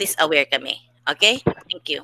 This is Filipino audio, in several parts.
least aware kami. Okay? Thank you.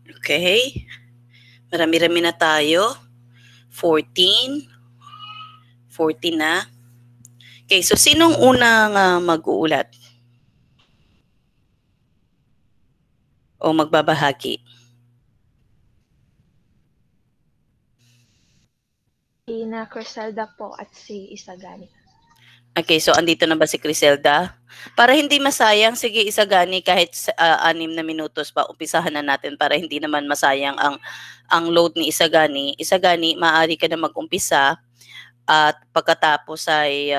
Okay. Marami-rami na tayo. 14. 14 na. Okay, so sinong unang mag-uulat? O magbabahagi? Ina Criselda po at si Isagani. Okay, so andito na ba si Criselda? Para hindi masayang, sige Isagani, kahit 6 na minutos pa, umpisahan na natin para hindi naman masayang ang load ni Isagani. Isagani, maaari ka na mag-umpisa at pagkatapos ay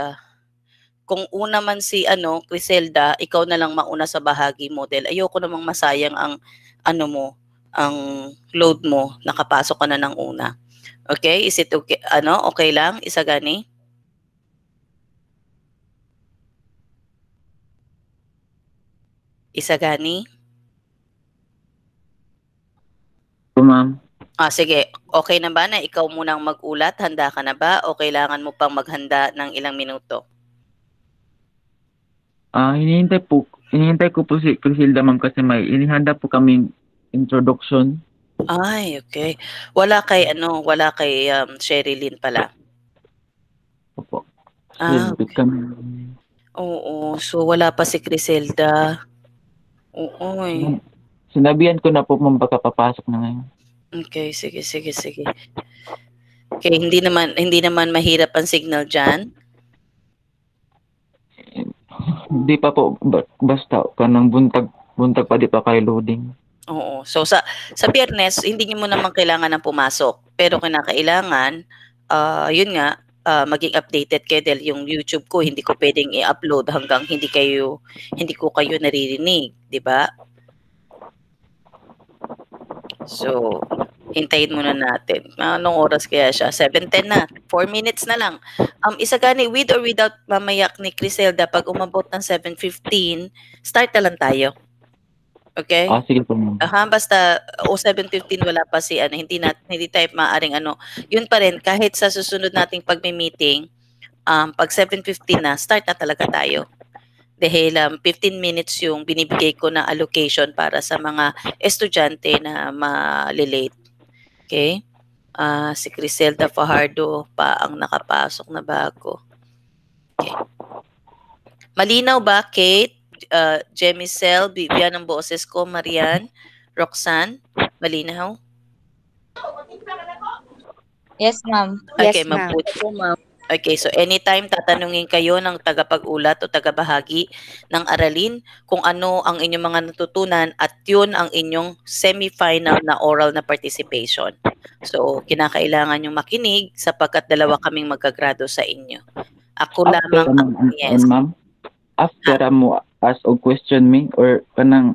kung una man si Criselda, ikaw na lang mauna sa bahagi mo dahil ayoko namang masayang ang ang load mo, nakapasok ka na ng una. Okay? Is it okay? Okay lang, Isagani? Isagani? Po, ma'am. Sige. Okay na ba na ikaw munang mag-ulat? Handa ka na ba o kailangan mo pang maghanda ng ilang minuto? Hinihintay ko po si Criselda, ma'am, kasi may inihanda po kaming introduction. Ay, okay. Wala kay Sherilyn pala? Opo. Okay. Kami. Oo. So, wala pa si Criselda. Oo, eh. Sinabihan ko na po, ma'am, baka papasok na ngayon. Okay, sige. Okay, hindi naman mahirap ang signal diyan. Hindi pa po, basta kanang buntag pa di pa kayo loading. Oo. So sa Biyernes hindi niyo mo naman kailangan ng pumasok, pero kinakailangan yun nga maging updated kayo dahil yung YouTube ko hindi ko pwedeng i-upload hanggang hindi ko kayo naririnig, 'di ba? So, hintayin muna natin. Anong oras kaya siya? 7:10 na. 4 minutes na lang. Isagani, with or without mamayak ni Criselda, pag umabot ng 7:15, start na lang tayo. Okay? Sige po, ma'am. Basta 7:15 wala pa si hindi tayo maaring yun pa rin kahit sa susunod nating pagme-meeting, pag 7:15 na start na talaga tayo. Dahil 15 minutes yung binibigay ko na allocation para sa mga estudyante na malilate. Okay? Si Criselda Fajardo pa ang nakapasok na bago. Okay. Malinaw ba, Kate? Jemicel, Vivian ang boses ko, Marian, Roxanne, malinaw? Yes, ma'am. Okay, Yes, ma'am. mabuti po, ma'am. Okay, so anytime tatanungin kayo ng tagapag-ulat o tagabahagi ng aralin kung ano ang inyong mga natutunan at yun ang inyong semi-final na oral na participation. So, kinakailangan yung makinig sapagkat dalawa kaming magkagrado sa inyo. Ako lamang ang yes. Ma'am, after mo ask og question me or kanang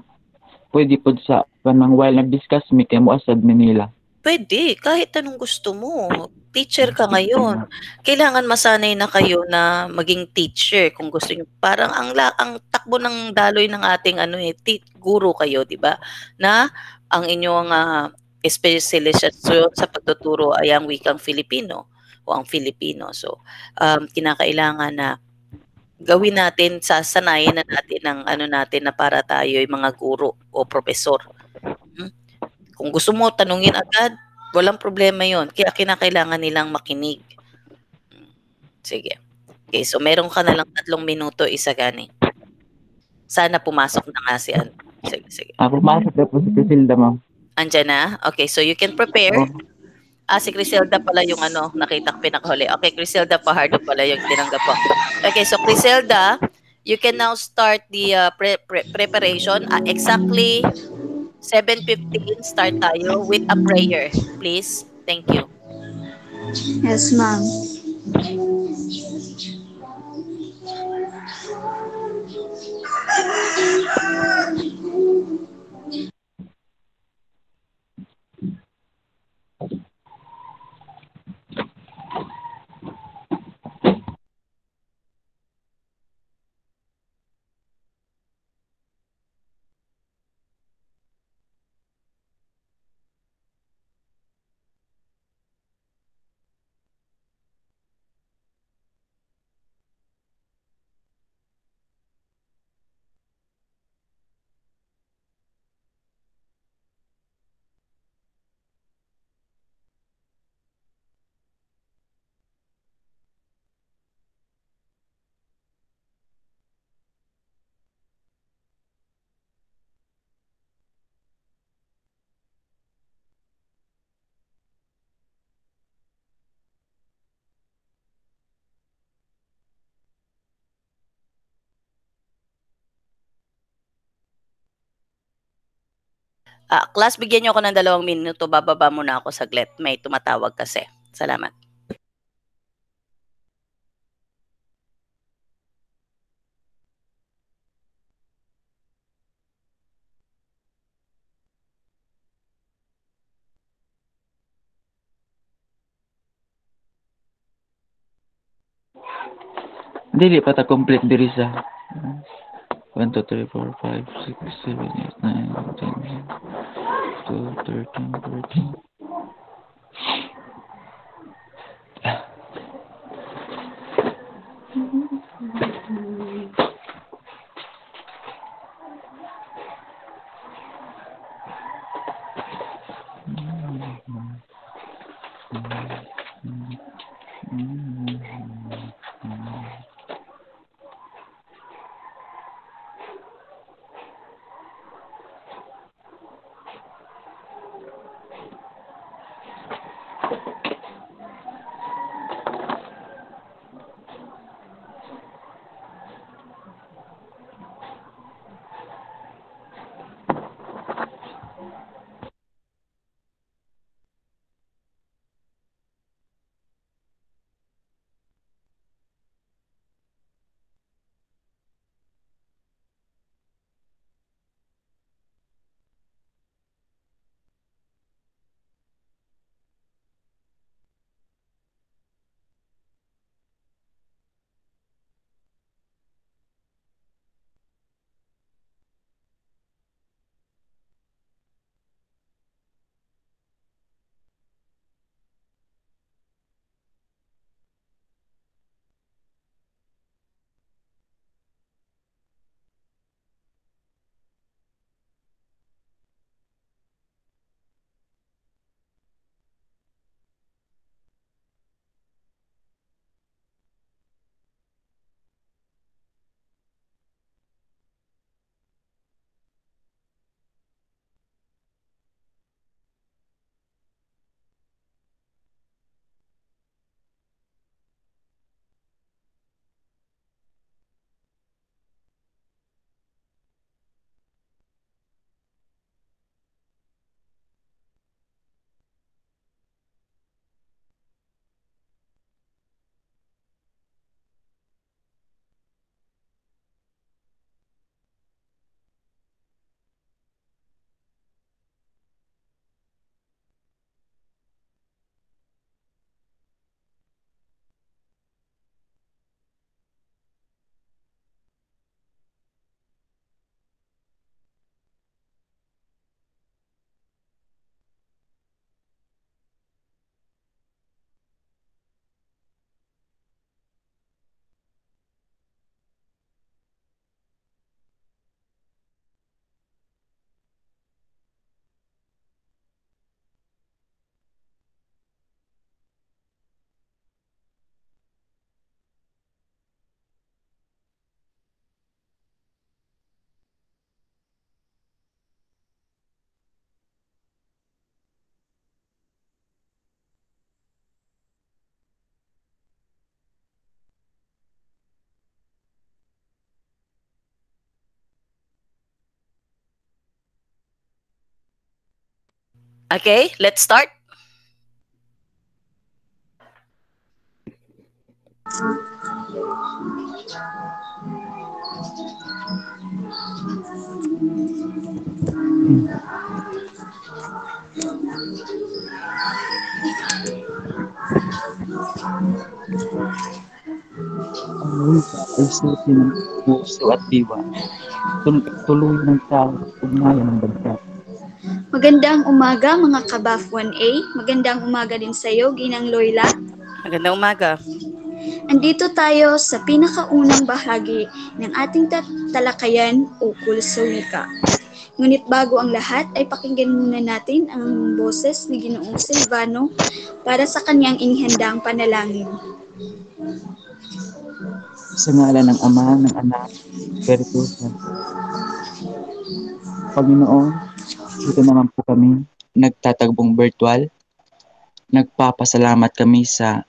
pwede po sa kanang while nag-discuss me kay mo asad Manila. Pwede, kahit anong gusto mo. Teacher ka ngayon. Kailangan masanay na kayo na maging teacher kung gusto niyo. Parang ang takbo ng daloy ng ating guro kayo, 'di ba? Na ang inyong espesyalisasyon sa pagtuturo ay ang wikang Filipino o ang Filipino. So, kinakailangan na gawin natin, sasanayin na natin ang natin na para tayo ay mga guro o profesor. Kung gusto mo tanungin agad, walang problema yon. Kaya kinakailangan nilang makinig. Sige. Okay, so meron ka na lang 3 minuto, Isagani. Sana pumasok na nga si Sige. Pumasok na po si Criselda, ma'am. Andiyan na? Okay, so you can prepare. Si Criselda pala yung nakita ko pinakahuli. Okay, Criselda Fajardo pala yung tinanggap ko. Okay, so Criselda, you can now start the preparation. Exactly 7:15 start tayo with a prayer, please. Thank you. Yes, ma'am. Class, bigyan niyo ako ng 2 minuto. Bababa muna ako saglit. May tumatawag kasi. Salamat. Dili pa ta complete diri sa 1, 2, 3, 4, 5, 6, 7, 8, 9, 10, 12, 13, 14. Okay, let's start. Ang wika ay susi ng puso at diwa, tuloy ng tao at ugnayan ng bansa. Magandang umaga mga kabaf 1A. Magandang umaga din sa iyo, Ginang Loyla. Magandang umaga. Andito tayo sa pinakaunang bahagi ng ating talakayan ukol sa wika. Ngunit bago ang lahat ay pakinggan muna natin ang boses ni Ginoong Silvano para sa kanyang inihandang panalangin. Sa ngalan ng Ama, ng Anak, Espiritu Santo. Panginoon, dito naman po kami, nagtatagbong virtual. Nagpapasalamat kami sa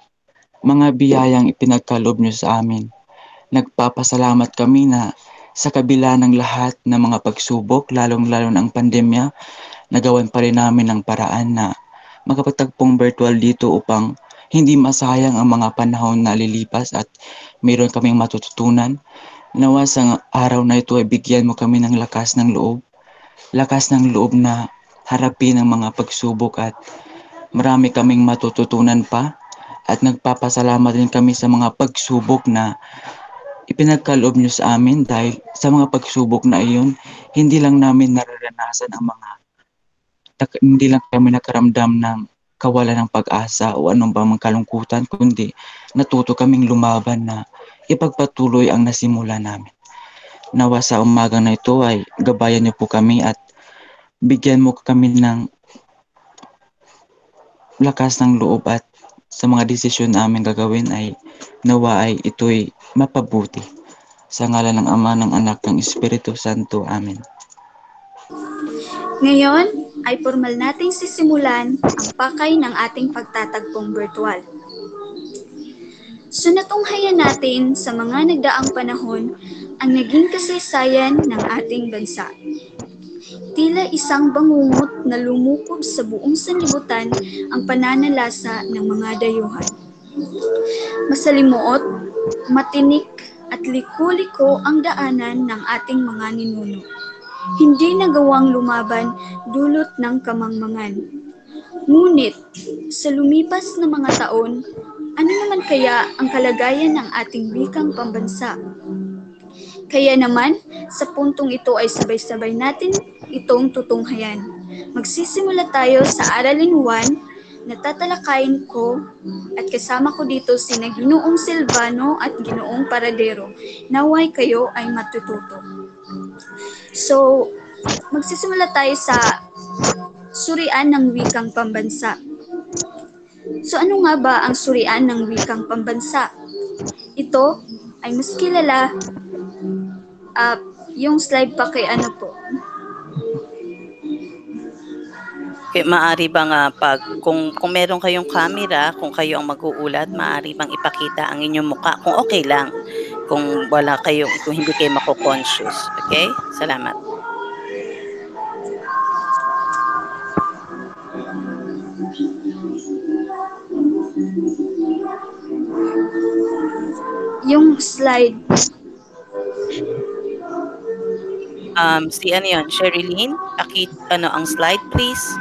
mga biyayang ipinagkaloob niyo sa amin. Nagpapasalamat kami na sa kabila ng lahat ng mga pagsubok, lalong-lalo ng pandemya, nagawan pa rin namin ng paraan na makapagtagpong virtual dito upang hindi masayang ang mga panahon na lilipas at mayroon kaming matututunan. Nawa sa araw na ito ay bigyan mo kami ng lakas ng loob na harapin ang mga pagsubok at marami kaming matututunan pa at nagpapasalamat din kami sa mga pagsubok na ipinagkaloob niyo sa amin dahil sa mga pagsubok na iyon, hindi lang namin nararanasan ang hindi lang kami nakaramdam ng kawalan ng pag-asa o anong bang kalungkutan, kundi natuto kaming lumaban na ipagpatuloy ang nasimula namin. Nawa sa umagang na ito ay gabayan niyo po kami at bigyan mo kami ng lakas ng loob at sa mga desisyon namin gagawin ay nawa ay ito'y mapabuti. Sa ngalan ng Ama, ng Anak, ng Espiritu Santo. Amen. Ngayon ay formal nating sisimulan ang pakay ng ating pagtatagpong virtual. So natunghayan natin sa mga nagdaang panahon ang naging kasaysayan ng ating bansa. Tila isang bangungot na lumukob sa buong sanlibutan ang pananalasa ng mga dayuhan. Masalimuot, matinik at liko-liko ang daanan ng ating mga ninuno. Hindi nagawang lumaban dulot ng kamangmangan. Ngunit, sa lumipas na mga taon, ano naman kaya ang kalagayan ng ating wikang pambansa? Kaya naman, sa puntong ito ay sabay-sabay natin itong tutunghayan. Magsisimula tayo sa Aralin 1 na tatalakayin ko at kasama ko dito sina Ginoong Silvano at Ginoong Paradero. Naway kayo ay matututo. So, magsisimula tayo sa surian ng wikang pambansa. So, ano nga ba ang surian ng wikang pambansa? Ito ay mas kilala, yung slide pa kay ano po. Okay, maaari bang kung meron kayong camera, kung kayo ang mag-uulat, maaari bang ipakita ang inyong mukha kung okay lang. Kung hindi kayo mako-conscious. Okay? Salamat. Yung slide. Si ano yun? Sherilyn, ang slide please.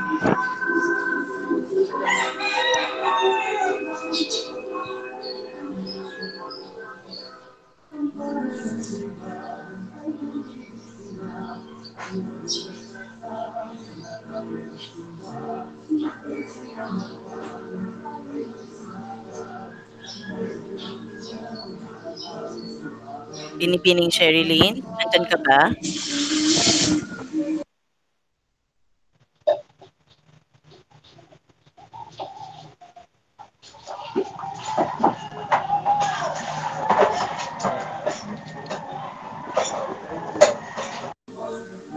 Binibining Sherilyn, nandyan ka ba?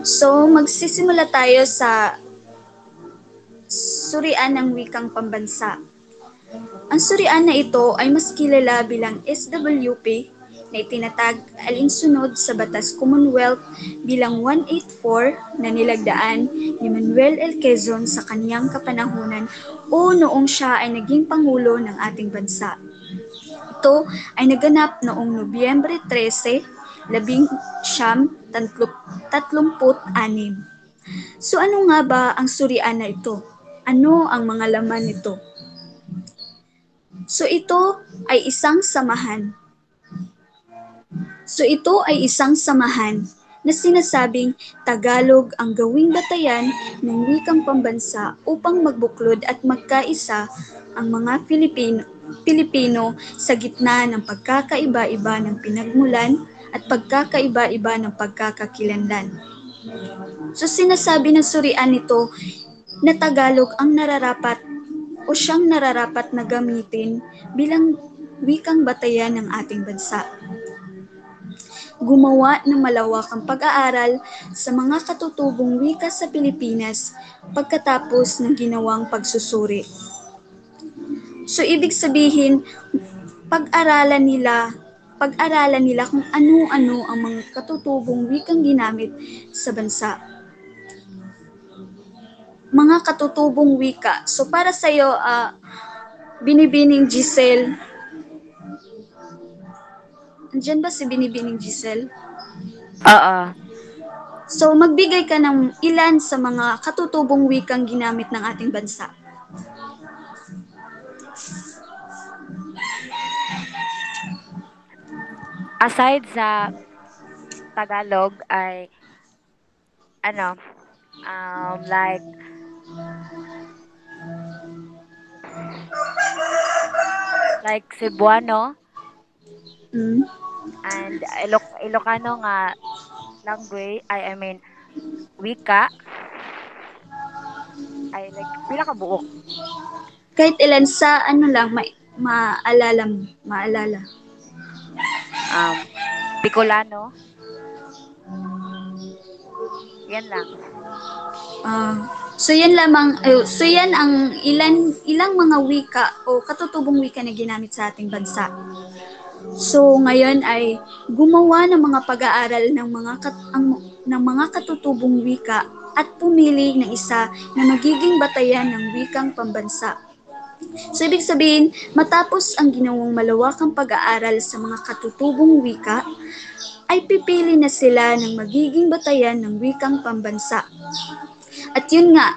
So, magsisimula tayo sa surian ng wikang pambansa. Ang surian na ito ay mas kilala bilang SWP na itinatag alinsunod sa Batas Commonwealth bilang 184 na nilagdaan ni Manuel L. Quezon sa kaniyang kapanahunan o noong siya ay naging Pangulo ng ating bansa. Ito ay naganap noong Nobyembre 13, 1936. So ano nga ba ang surian na ito? Ano ang mga laman nito? So ito ay isang samahan. Na sinasabing Tagalog ang gawing batayan ng wikang pambansa upang magbuklod at magkaisa ang mga Pilipino sa gitna ng pagkakaiba-iba ng pinagmulan at pagkakaiba-iba ng pagkakakilanlan. So sinasabi ng surian nito na Tagalog ang siyang nararapat na gamitin bilang wikang batayan ng ating bansa. Gumawa ng malawakang pag-aaral sa mga katutubong wika sa Pilipinas pagkatapos ng ginawang pagsusuri. So ibig sabihin, pag-aralan nila kung ano-ano ang mga katutubong wikang ginamit sa bansa. Mga katutubong wika. So para sa iyo, Binibining Giselle. Andiyan ba si Binibining Giselle? Oo. So magbigay ka ng ilan sa mga katutubong wikang ginamit ng ating bansa. aside sa Tagalog ay ano, like Cebuano Mm. and Ilocano nga language, I mean wika ay like pila ka buok. Kahit ilan sa ano lang, maalala mo. Maalala. Bicolano. Yan lang. So yan lamang, so yan ang ilang mga wika o katutubong wika na ginamit sa ating bansa. So ngayon ay gumawa ng mga pag-aaral ng mga katutubong wika at pumili ng isa na magiging batayan ng wikang pambansa. So ibig sabihin, matapos ang ginawang malawakang pag-aaral sa mga katutubong wika, ay pipili na sila ng magiging batayan ng wikang pambansa. At yun nga,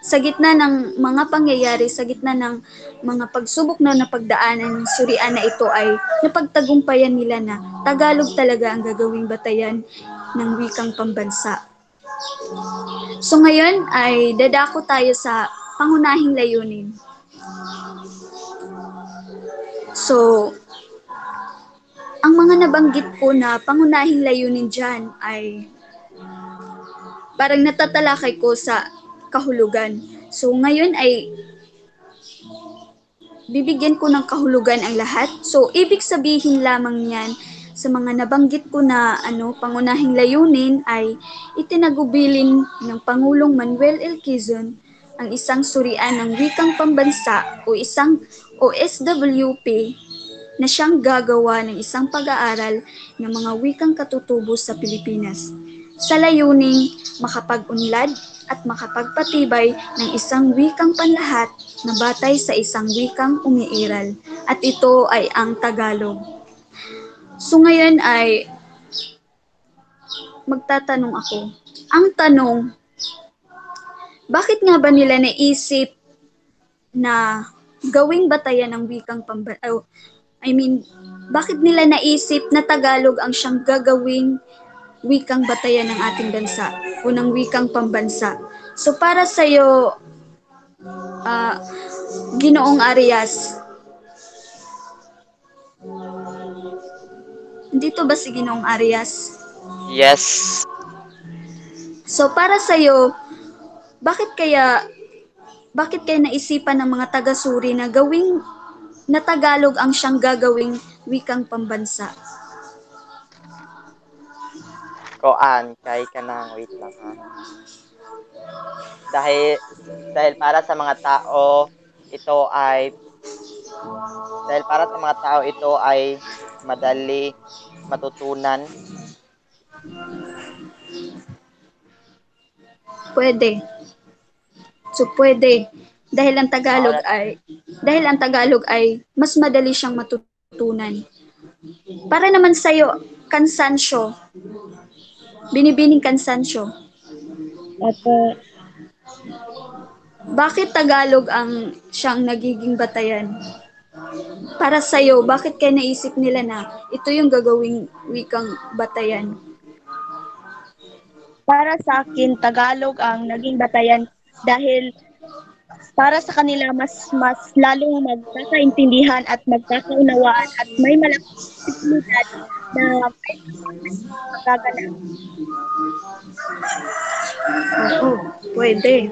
sa gitna ng mga pangyayari, sa gitna ng mga pagsubok na napagdaanan ng surian na ito ay napagtagumpayan nila na Tagalog talaga ang gagawing batayan ng wikang pambansa. So ngayon ay dadako tayo sa pangunahing layunin. So, ang mga nabanggit ko na pangunahing layunin dyan ay parang natatalakay ko sa kahulugan. So ngayon ay bibigyan ko ng kahulugan ang lahat. So ibig sabihin lamang niyan sa mga nabanggit ko na pangunahing layunin ay itinagubilin ng Pangulong Manuel L. Quezon ang isang surian ng wikang pambansa o isang OSWP na siyang gagawa ng isang pag-aaral ng mga wikang katutubo sa Pilipinas sa layuning makapag-unlad at makapagpatibay ng isang wikang panlahat na batay sa isang wikang umiiral at ito ay ang Tagalog. So ngayon ay magtatanong ako. Ang tanong, bakit nga ba nila naisip na gawing batayan ng wikang pambansa? Bakit nila naisip na Tagalog ang siyang gagawing wikang batayan ng ating bansa o ng wikang pambansa? So para sa iyo, Ginoong Arias, dito ba si Ginoong Arias? Yes. So para sa iyo, bakit kaya naisipan ng mga taga-Suri na gawing na Tagalog ang siyang gagawing wikang pambansa? Kay kanang wait lang ha. Dahil para sa mga tao ito ay madali matutunan. Pwede. So pwede dahil ang Tagalog ay mas madali siyang matutunan. Para naman sa iyo, Kansansyo. Binibining Kansansyo. Bakit Tagalog ang siyang nagiging batayan? Para sa iyo, bakit kaya naisip nila na ito yung gagawing wikang batayan? Para sa akin, Tagalog ang naging batayan dahil para sa kanila mas lalong magkakaintindihan at magkakaunawaan at may malaking posibilidad na may magaganap. Oo, pwede.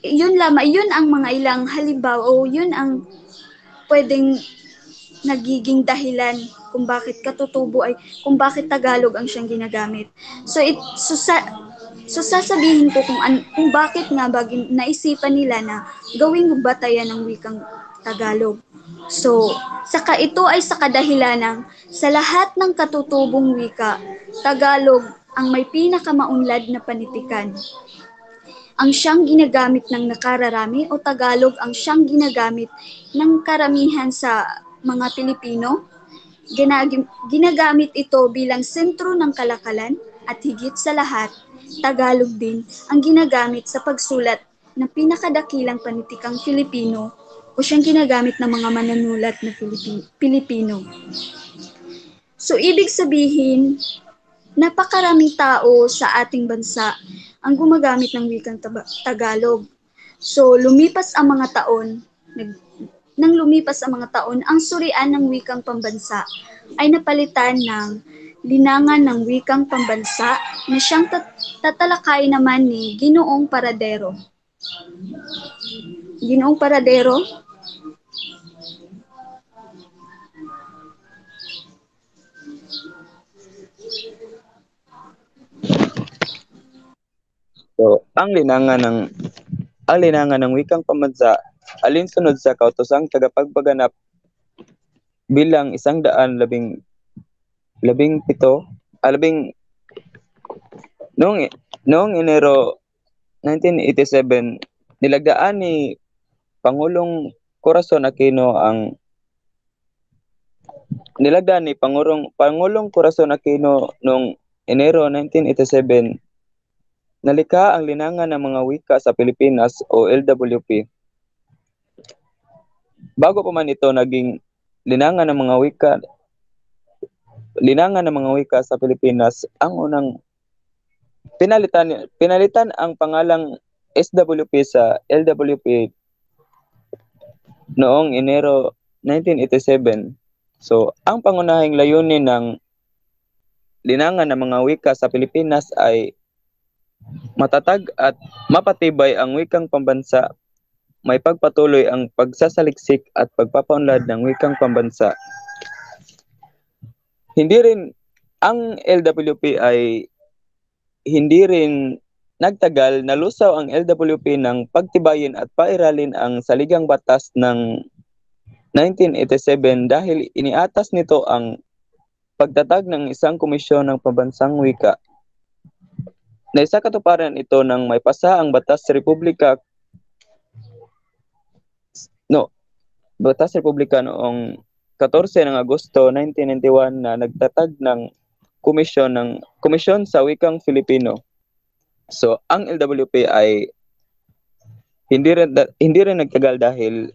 Yun ang mga ilang halimbawa o yun ang pwedeng nagiging dahilan kung bakit kung bakit Tagalog ang siyang ginagamit. So sasabihin ko kung bakit nga naisipan nila na gawing batayan ng wikang Tagalog. So, ito ay sa kadahilanang sa lahat ng katutubong wika, Tagalog ang may pinakamaunlad na panitikan. Ang siyang ginagamit ng nakararami o Tagalog ang siyang ginagamit ng karamihan sa mga Pilipino. Ginagamit ito bilang sentro ng kalakalan at higit sa lahat, Tagalog din ang ginagamit sa pagsulat na pinakadakilang panitikang Filipino o siyang ginagamit ng mga manunulat na Pilipino. So, ibig sabihin, napakaraming tao sa ating bansa ang gumagamit ng wikang Tagalog. So, lumipas ang mga taon, nang lumipas ang mga taon, ang surian ng wikang pambansa ay napalitan ng linangan ng wikang pambansa na siyang tatalakay naman ni Ginoong Paradero. Ginoong Paradero? So, ang linangan ng wikang pambansa alinsunod sa kautosang tagapagpaganap bilang 117 noong Enero 1987 nilagdaan ni Pangulong Corazon Aquino noong Enero 1987 nalikha ang linangan ng mga wika sa Pilipinas o LWP. Bago pa man ito naging linangan ng mga wika sa Pilipinas, ang unang pinalitan ang pangalang SWP sa LWP noong Enero 1987. So, ang pangunahing layunin ng linangan ng mga wika sa Pilipinas ay matatag at mapatibay ang wikang pambansa, may pagpatuloy ang pagsasaliksik at pagpapaunlad ng wikang pambansa. Ang LWP ay hindi rin nagtagal, nalusaw ang LWP ng pagtibayin at pairalin ang saligang batas ng 1987 dahil iniatas nito ang pagtatag ng isang komisyon ng pambansang wika. Naisa katuparan ito nang may pasa ang Batas Republika noong 14 ng Agosto 1991 na nagtatag ng komisyon sa wikang Filipino. So, ang LWP ay hindi rin nagtagal dahil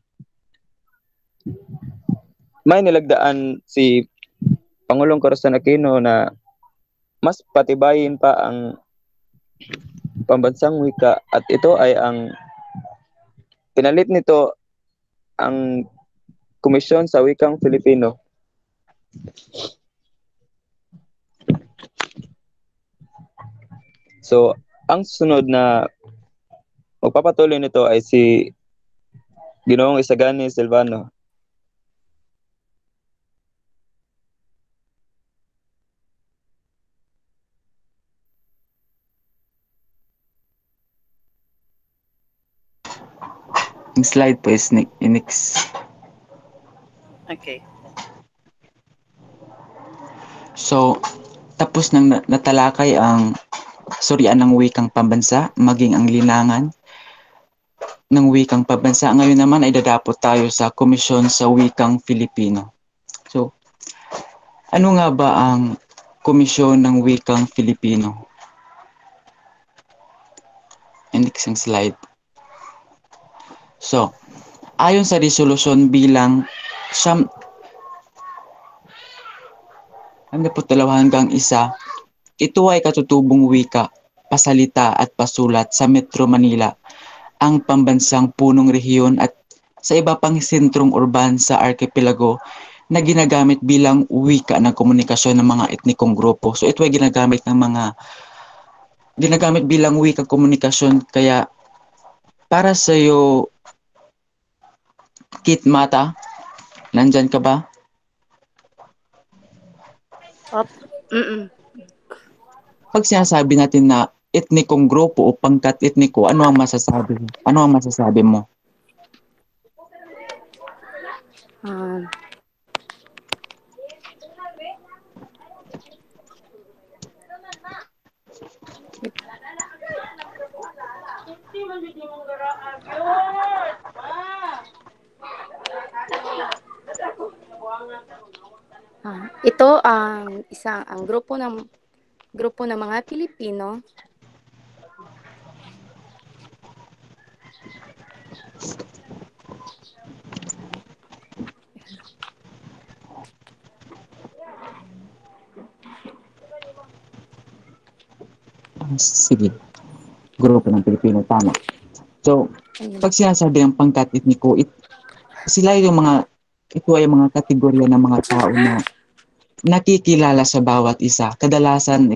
may nilagdaan si Pangulong Corazon Aquino na mas patibayin pa ang pambansang wika at ito ay ang pinalit nito ang komisyon sa wikang Filipino. So, ang sunod na magpapatuloy nito ay si Ginoong Isagani Silvano. Ang slide po is next. Okay. So, tapos nang natalakay ang surian ng wikang pambansa, maging ang linangan ng wikang pambansa. Ngayon naman ay dadapot tayo sa Komisyon sa Wikang Filipino. So, ano nga ba ang Komisyon ng Wikang Filipino? Next ang slide. So, ayon sa resolusyon bilang 12-1, ito ay katutubong wika, pasalita at pasulat sa Metro Manila, ang pambansang punong rehiyon at sa iba pang sentrong urban sa archipelago na ginagamit bilang wika ng komunikasyon ng mga etnikong grupo. So ito ay ginagamit bilang wika komunikasyon. Kaya para sa iyo, Kit Mata, nandyan ka ba? Pag sinasabi natin na etnikong grupo o pangkat etniko, ano ang masasabi mo? Ito ang grupo ng mga Pilipino Sige, grupo ng Pilipino, tama. So, Ayun. pag sinasabi ng pangkat etniko, sila yung ito ay mga kategorya ng mga tao na nakikilala sa bawat isa. Kadalasan,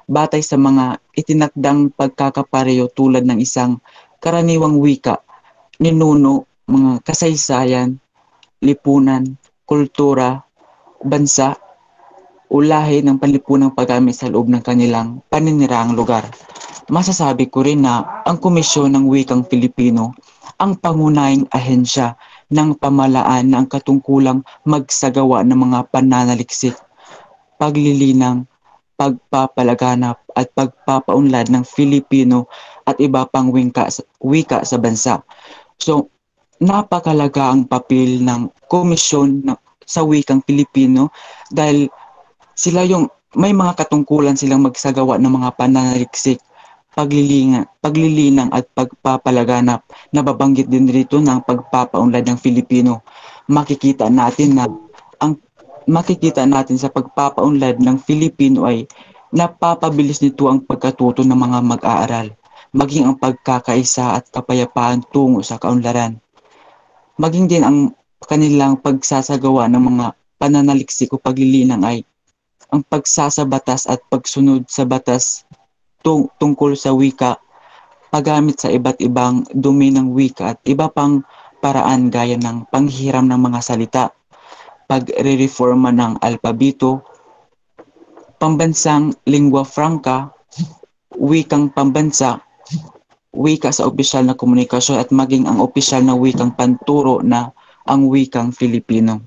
batay sa mga itinakdang pagkakapareho tulad ng isang karaniwang wika, ninuno, mga kasaysayan, lipunan, kultura, bansa, o lahi ng panlipunang paggamit sa loob ng kanilang paniniraang lugar. Masasabi ko rin na ang Komisyon ng Wikang Filipino ang pangunahing ahensya ng pamahalaan na ang katungkulang magsagawa ng mga pananaliksik, paglilinang, pagpapalaganap at pagpapaunlad ng Filipino at iba pang wika sa bansa. So, napakalaga ang papel ng komisyon sa wikang Filipino dahil sila yung may mga katungkulan silang magsagawa ng mga pananaliksik, paglilinang at pagpapalaganap. Nababanggit din dito ng pagpapaunlad ng Filipino. Makikita natin sa pagpapaunlad ng Filipino ay napapabilis nito ang pagkatuto ng mga mag-aaral, maging ang pagkakaisa at kapayapaan tungo sa kaunlaran. Maging din ang kanilang pagsasagawa ng mga pananaliksik o paglilinang ay ang pagsasabatas at pagsunod sa batas tungkol sa wika, paggamit sa iba't ibang dumi ng wika at iba pang paraan gaya ng panghiram ng mga salita, pagre-reforma ng alpabito, pambansang lingua franca, wikang pambansa, wika sa opisyal na komunikasyon at maging ang opisyal na wikang panturo na ang wikang Filipino.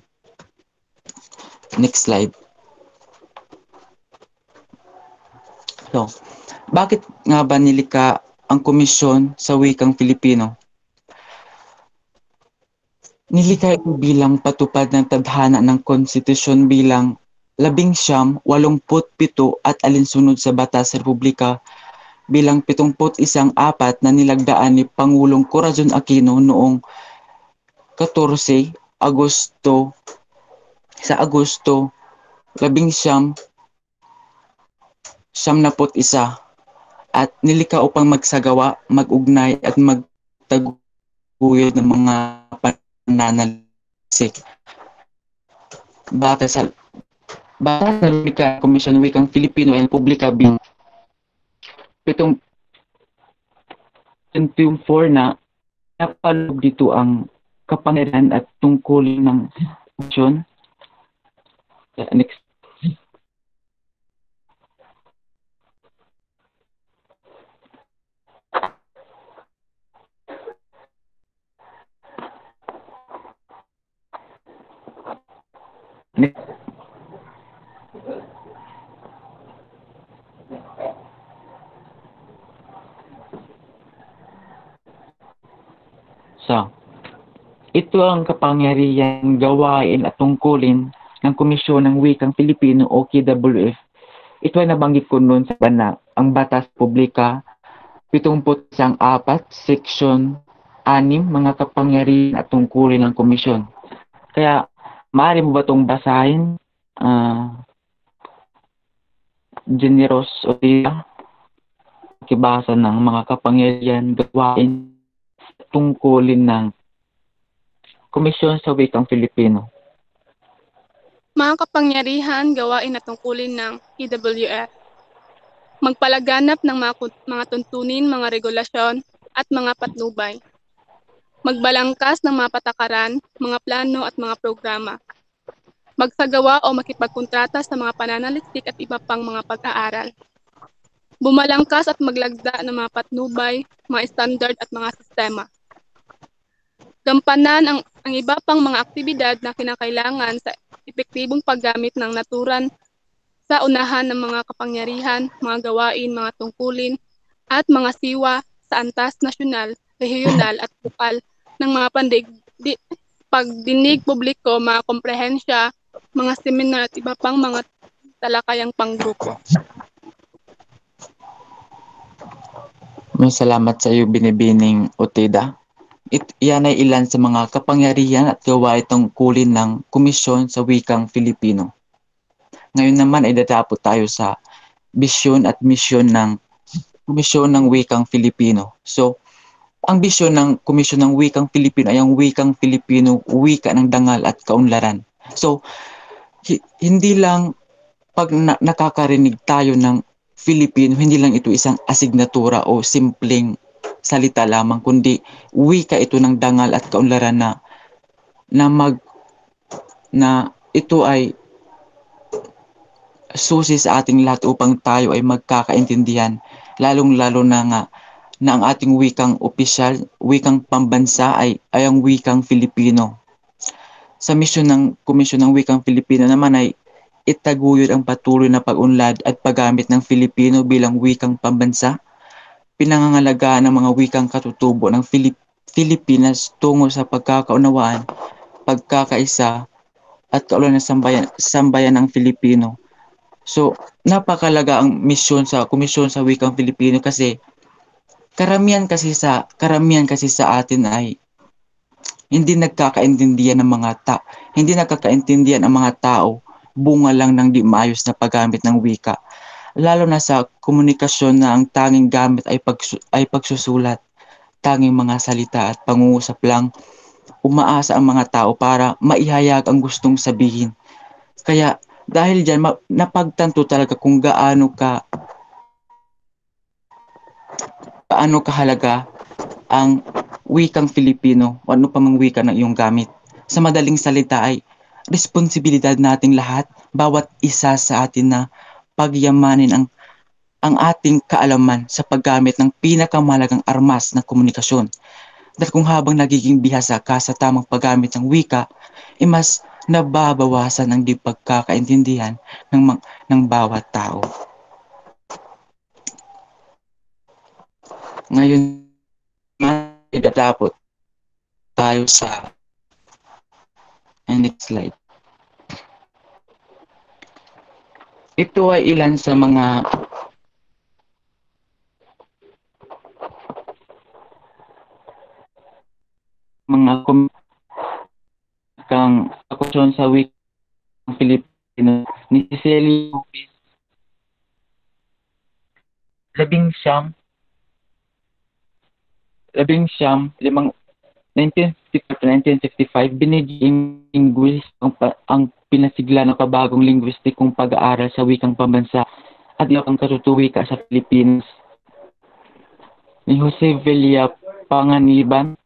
Next slide. So, bakit nga ba nilikha ang komisyon sa wikang Filipino? Nilikha ito bilang patupad ng tadhana ng konstitusyon bilang 1987 at alinsunod sa Batas Republika bilang 71 na nilagdaan ni Pangulong Corazon Aquino noong 14 Agosto 1971 at nilikha upang magsagawa, mag-ugnay at magtaguyod ng mga pananaliksik. Batay sa Komisyon ng Wikang Filipino ay publika bilang 24 na napaloob dito ang kapangyarihan at tungkulin ng komisyon. Next. So, ito ang kapangyarihan, gawain at tungkulin ng Komisyon ng Wikang Filipino o KWF. Ito ay nabanggit ko noon sa bana, ang Batas Publika 71-4, Section 6, mga kapangyarihan at tungkulin ng komisyon. Kaya, maaari mo ba itong basahin? Generos o tila? Kibasa ng mga kapangyarihan, gawain, tungkulin ng Komisyon sa Wikang Filipino. Mga kapangyarihan, gawain at tungkulin ng KWF. Magpalaganap ng mga tuntunin, mga regulasyon at mga patnubay. Magbalangkas ng mga patakaran, mga plano at mga programa. Magsagawa o makipagkontrata sa mga pananaliksik at iba pang mga pag-aaral. Bumalangkas at maglagda ng mga patnubay, mga standard at mga sistema. Gampanan ang iba pang mga aktibidad na kinakailangan sa epektibong paggamit ng naturan sa unahan ng mga kapangyarihan, mga gawain, mga tungkulin, at mga siwa sa antas nasyonal, regional at lokal ng mga pagdinig publiko, mga komprehensya, mga seminar at iba pang mga talakayang panggrupo. May salamat sa iyo, Binibining Otida. Yan ay ilan sa mga kapangyarihan at gawain tungkulin ng Komisyon sa Wikang Filipino. Ngayon naman ay dadapot tayo sa bisyon at misyon ng Komisyon ng Wikang Filipino. So, ang bisyon ng Komisyon ng Wikang Filipino ay ang Wikang Filipino, wika ng dangal at kaunlaran. So, hindi lang pag nakakarinig tayo ng Filipino, hindi lang ito isang asignatura o simpleng salita lamang, kundi wika ito ng dangal at kaunlaran na ito ay susi sa ating lahat upang tayo ay magkakaintindihan, lalong-lalo na ang ating wikang opisyal, wikang pambansa ay ang wikang Filipino. Sa misyon ng Komisyon ng Wikang Filipino naman ay itaguyod ang patuloy na pag-unlad at paggamit ng Filipino bilang wikang pambansa, pinangangalagaan ng mga wikang katutubo ng Pilipinas tungo sa pagkakaunawaan, pagkakaisa at kaunlaran ng sambayan ng Filipino. So, napakalaga ang misyon sa Komisyon sa Wikang Filipino kasi karamihan kasi sa atin ay hindi nagkakaintindihan ang mga tao, bunga lang ng di maayos na paggamit ng wika. Lalo na sa komunikasyon na ang tanging gamit ay pagsusulat, tanging mga salita at pangungusap lang, umaasa ang mga tao para maihayag ang gustong sabihin. Kaya dahil dyan, napagtanto talaga kung gaano kahalaga ang wikang Filipino o ano pa mang wika na iyong gamit. Sa madaling salita ay responsibilidad nating lahat, bawat isa sa atin na pagyamanin ang ating kaalaman sa paggamit ng pinakamahalagang armas ng komunikasyon. Dahil kung habang nagiging bihasa ka sa tamang paggamit ng wika, mas nababawasan ang di pagkakaintindihan ng bawat tao. Ngayon, dadapot tayo sa next slide. Ito ay ilan sa mga kang Komisyon sa Wikang Filipino ni Cecily Lopez, 1955, binigyan linguist ang pinasigla ng pabagong linguistikong pag-aaral sa wikang pambansa at ang katutuwika sa Pilipinas. Ni Jose Villa Panganiban,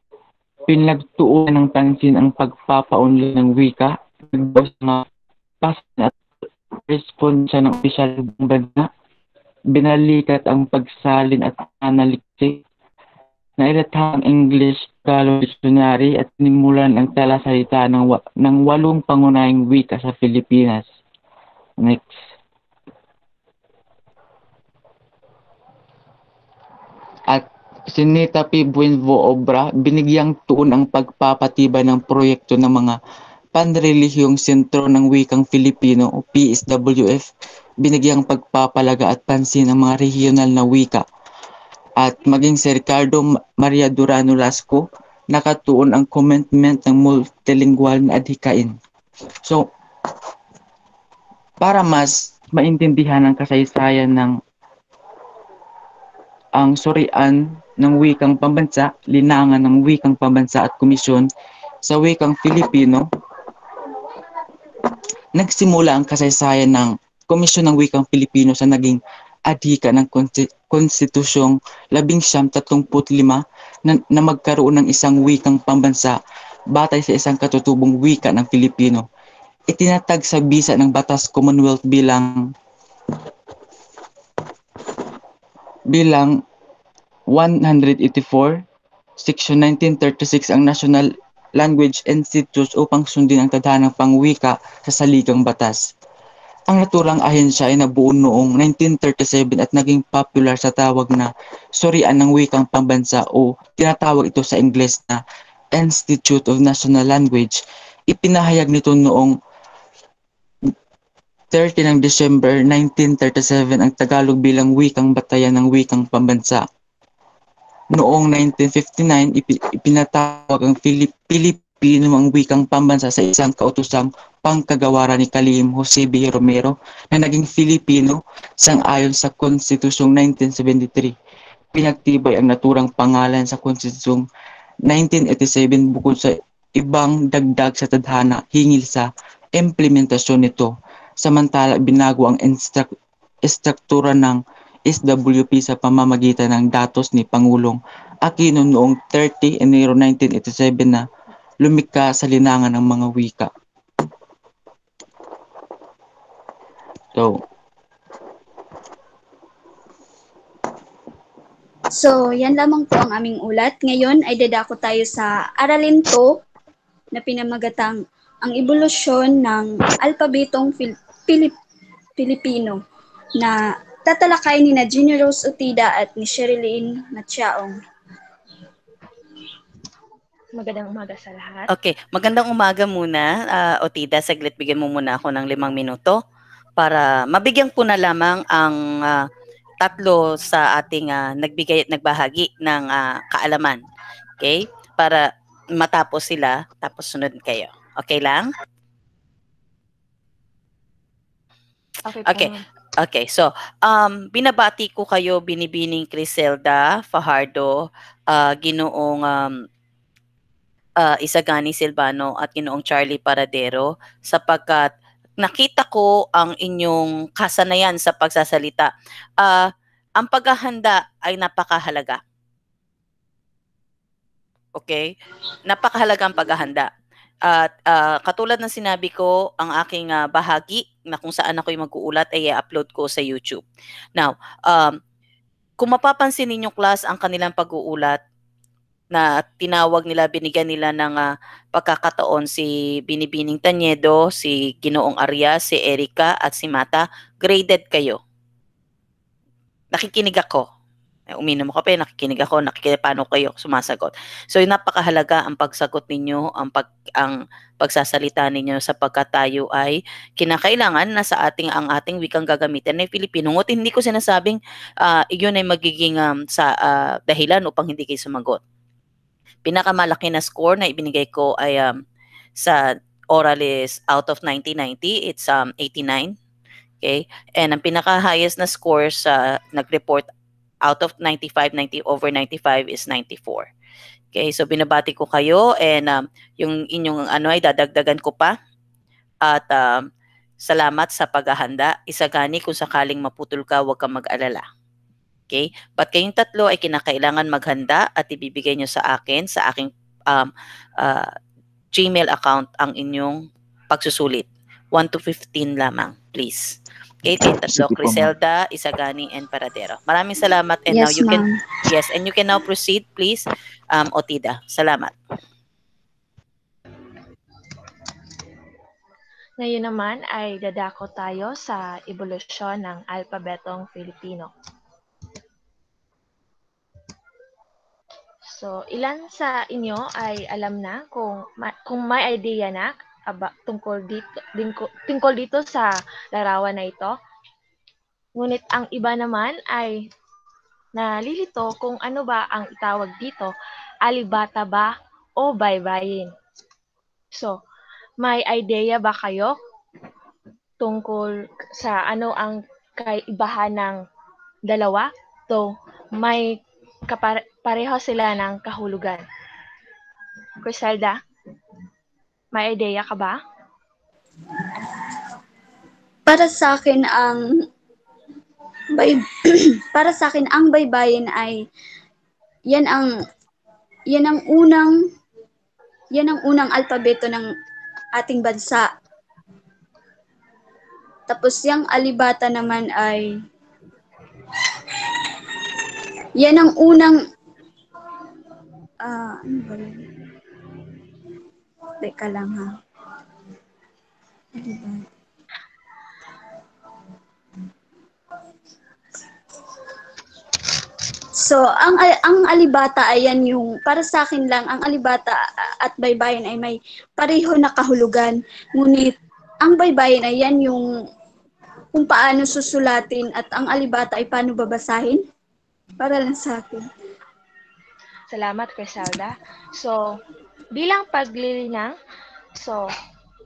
pinagtuunan ng pansin ang pagpapaunlad ng wika, nagbawas ng pasan at responsya ng opisyal ng bansa, binalikat ang pagsalin at analiksik, nailataang English Tagalog Dictionary at nimulan ang talasalita ng 8 pangunahing wika sa Pilipinas. Next. At si Nita P. Buenvo Obra, binigyang tuon ang pagpapatibay ng proyekto ng mga panrelihiyong sentro ng wikang Filipino o PSWF, binigyang pagpapalaga at pansin ang mga regional na wika. At maging si Ricardo Maria Durano Lasco, nakatuon ang commitment ng multilingual na adhikain. So, para mas maintindihan ang kasaysayan ng ang surian ng wikang pambansa, linangan ng wikang pambansa at komisyon sa wikang Filipino, nagsimula ang kasaysayan ng Komisyon ng Wikang Filipino sa naging adhika ng Konstitusyong 1935 na magkaroon ng isang wikang pambansa batay sa isang katutubong wika ng Filipino. Itinatag sa bisa ng Batas Commonwealth bilang 184, Section 1936 ang National Language Institutes upang sundin ang tadhanang pangwika sa saligang batas. Ang naturang ahensya ay nabuo noong 1937 at naging popular sa tawag na Surian ng Wikang Pambansa o tinatawag ito sa Ingles na Institute of National Language. Ipinahayag nito noong 30 ng December 1937 ang Tagalog bilang wikang batayan ng wikang pambansa. Noong 1959, ipinatawag ang Pilipino ang wikang pambansa sa isang kautosang pangkagawaran ni Kalihim Jose B. Romero na naging Filipino sang-ayon sa Konstitusyong 1973. Pinagtibay ang naturang pangalan sa Konstitusyong 1987 bukod sa ibang dagdag sa tadhana hingil sa implementasyon nito. Samantala, binago ang istruktura ng SWP sa pamamagitan ng datos ni Pangulong Aquino noong 30 Enero 1987 na lumikha sa linangan ng mga wika. So, yan lamang po ang aming ulat. Ngayon ay dadako tayo sa aralin to na pinamagatang ang ebolusyon ng alpabetong Pilipino na tatalakay ni na Jenny Rose Utida at ni Sherilyn Machaong. Magandang umaga sa lahat. Okay, magandang umaga muna, Otida. Saglit, bigyan mo muna ako ng 5 minuto para mabigyan po na lamang ang tatlo sa ating nagbigay at nagbahagi ng kaalaman. Okay? Para matapos sila, tapos sunod kayo. Okay lang? Okay. Okay. Okay, so binabati ko kayo, Binibining Criselda Fajardo, Ginoong Isagani Silvano at Ginoong Charlie Paradero, sapagkat nakita ko ang inyong kasanayan sa pagsasalita. Ang paghahanda ay napakahalaga. Okay? Napakahalaga ang paghahanda. At katulad ng sinabi ko, ang aking bahagi na kung saan ako'y mag-uulat ay i-upload ko sa YouTube. Now, kung mapapansin ninyo class ang kanilang pag-uulat na tinawag nila, binigyan nila ng pagkakataon si Binibining Tanyedo, si Ginoong Arias, si Erica at si Mata, graded kayo. Nakikinig ako. Uminom ako, nakikinig ako, paano kayo sumasagot. So, napakahalaga ang pagsagot ninyo, ang pagsasalita ninyo, sapagkat tayo ay kinakailangan na ang ating wikang gagamitin ay Filipino. Ngunit hindi ko sinasabing yun ay magiging dahilan upang hindi kayo sumagot. Pinakamalaki na score na ibinigay ko ay sa oral is out of 90, it's 89. Okay? And ang pinaka-highest na score sa nag-report out of 95, 90 over 95 is 94. Okay, so binabati ko kayo, and yung inyong ay dadagdagan ko pa. At salamat sa paghahanda. Isagani, kung sakaling maputol ka, huwag kang mag-alala. Okay? But kayong tatlo ay kinakailangan maghanda at ibibigay nyo sa akin, sa aking Gmail account, ang inyong pagsusulit. 1 to 15 lamang, please. Okay, tatlo, Criselda, Isagani, and Paradero. Maraming salamat, and now you can, and you can now proceed, please, Otida. Salamat. Ngayon naman ay dadako tayo sa ebolusyon ng alpabetong Filipino. So, ilan sa inyo ay alam na kung may idea na tungkol dito sa larawan na ito. Ngunit ang iba naman ay nalilito kung ano ba ang itawag dito, alibata ba o baybayin. So, may idea ba kayo tungkol sa ano ang kaibahan ng dalawa? So, may pareho sila ng kahulugan. Criselda? May idea ka ba? Para sa akin ang baybayin ay yan ang unang alpabeto ng ating bansa. Tapos yung alibata naman ay yan ang unang ano ba yun? Teka lang ha. So, ang alibata ay yan yung, para sa akin lang, ang alibata at baybayin ay may pareho na kahulugan. Ngunit, ang baybayin ay yan yung kung paano susulatin at ang alibata ay paano babasahin. Para lang sa akin. Salamat, Criselda. So, bilang paglilinang,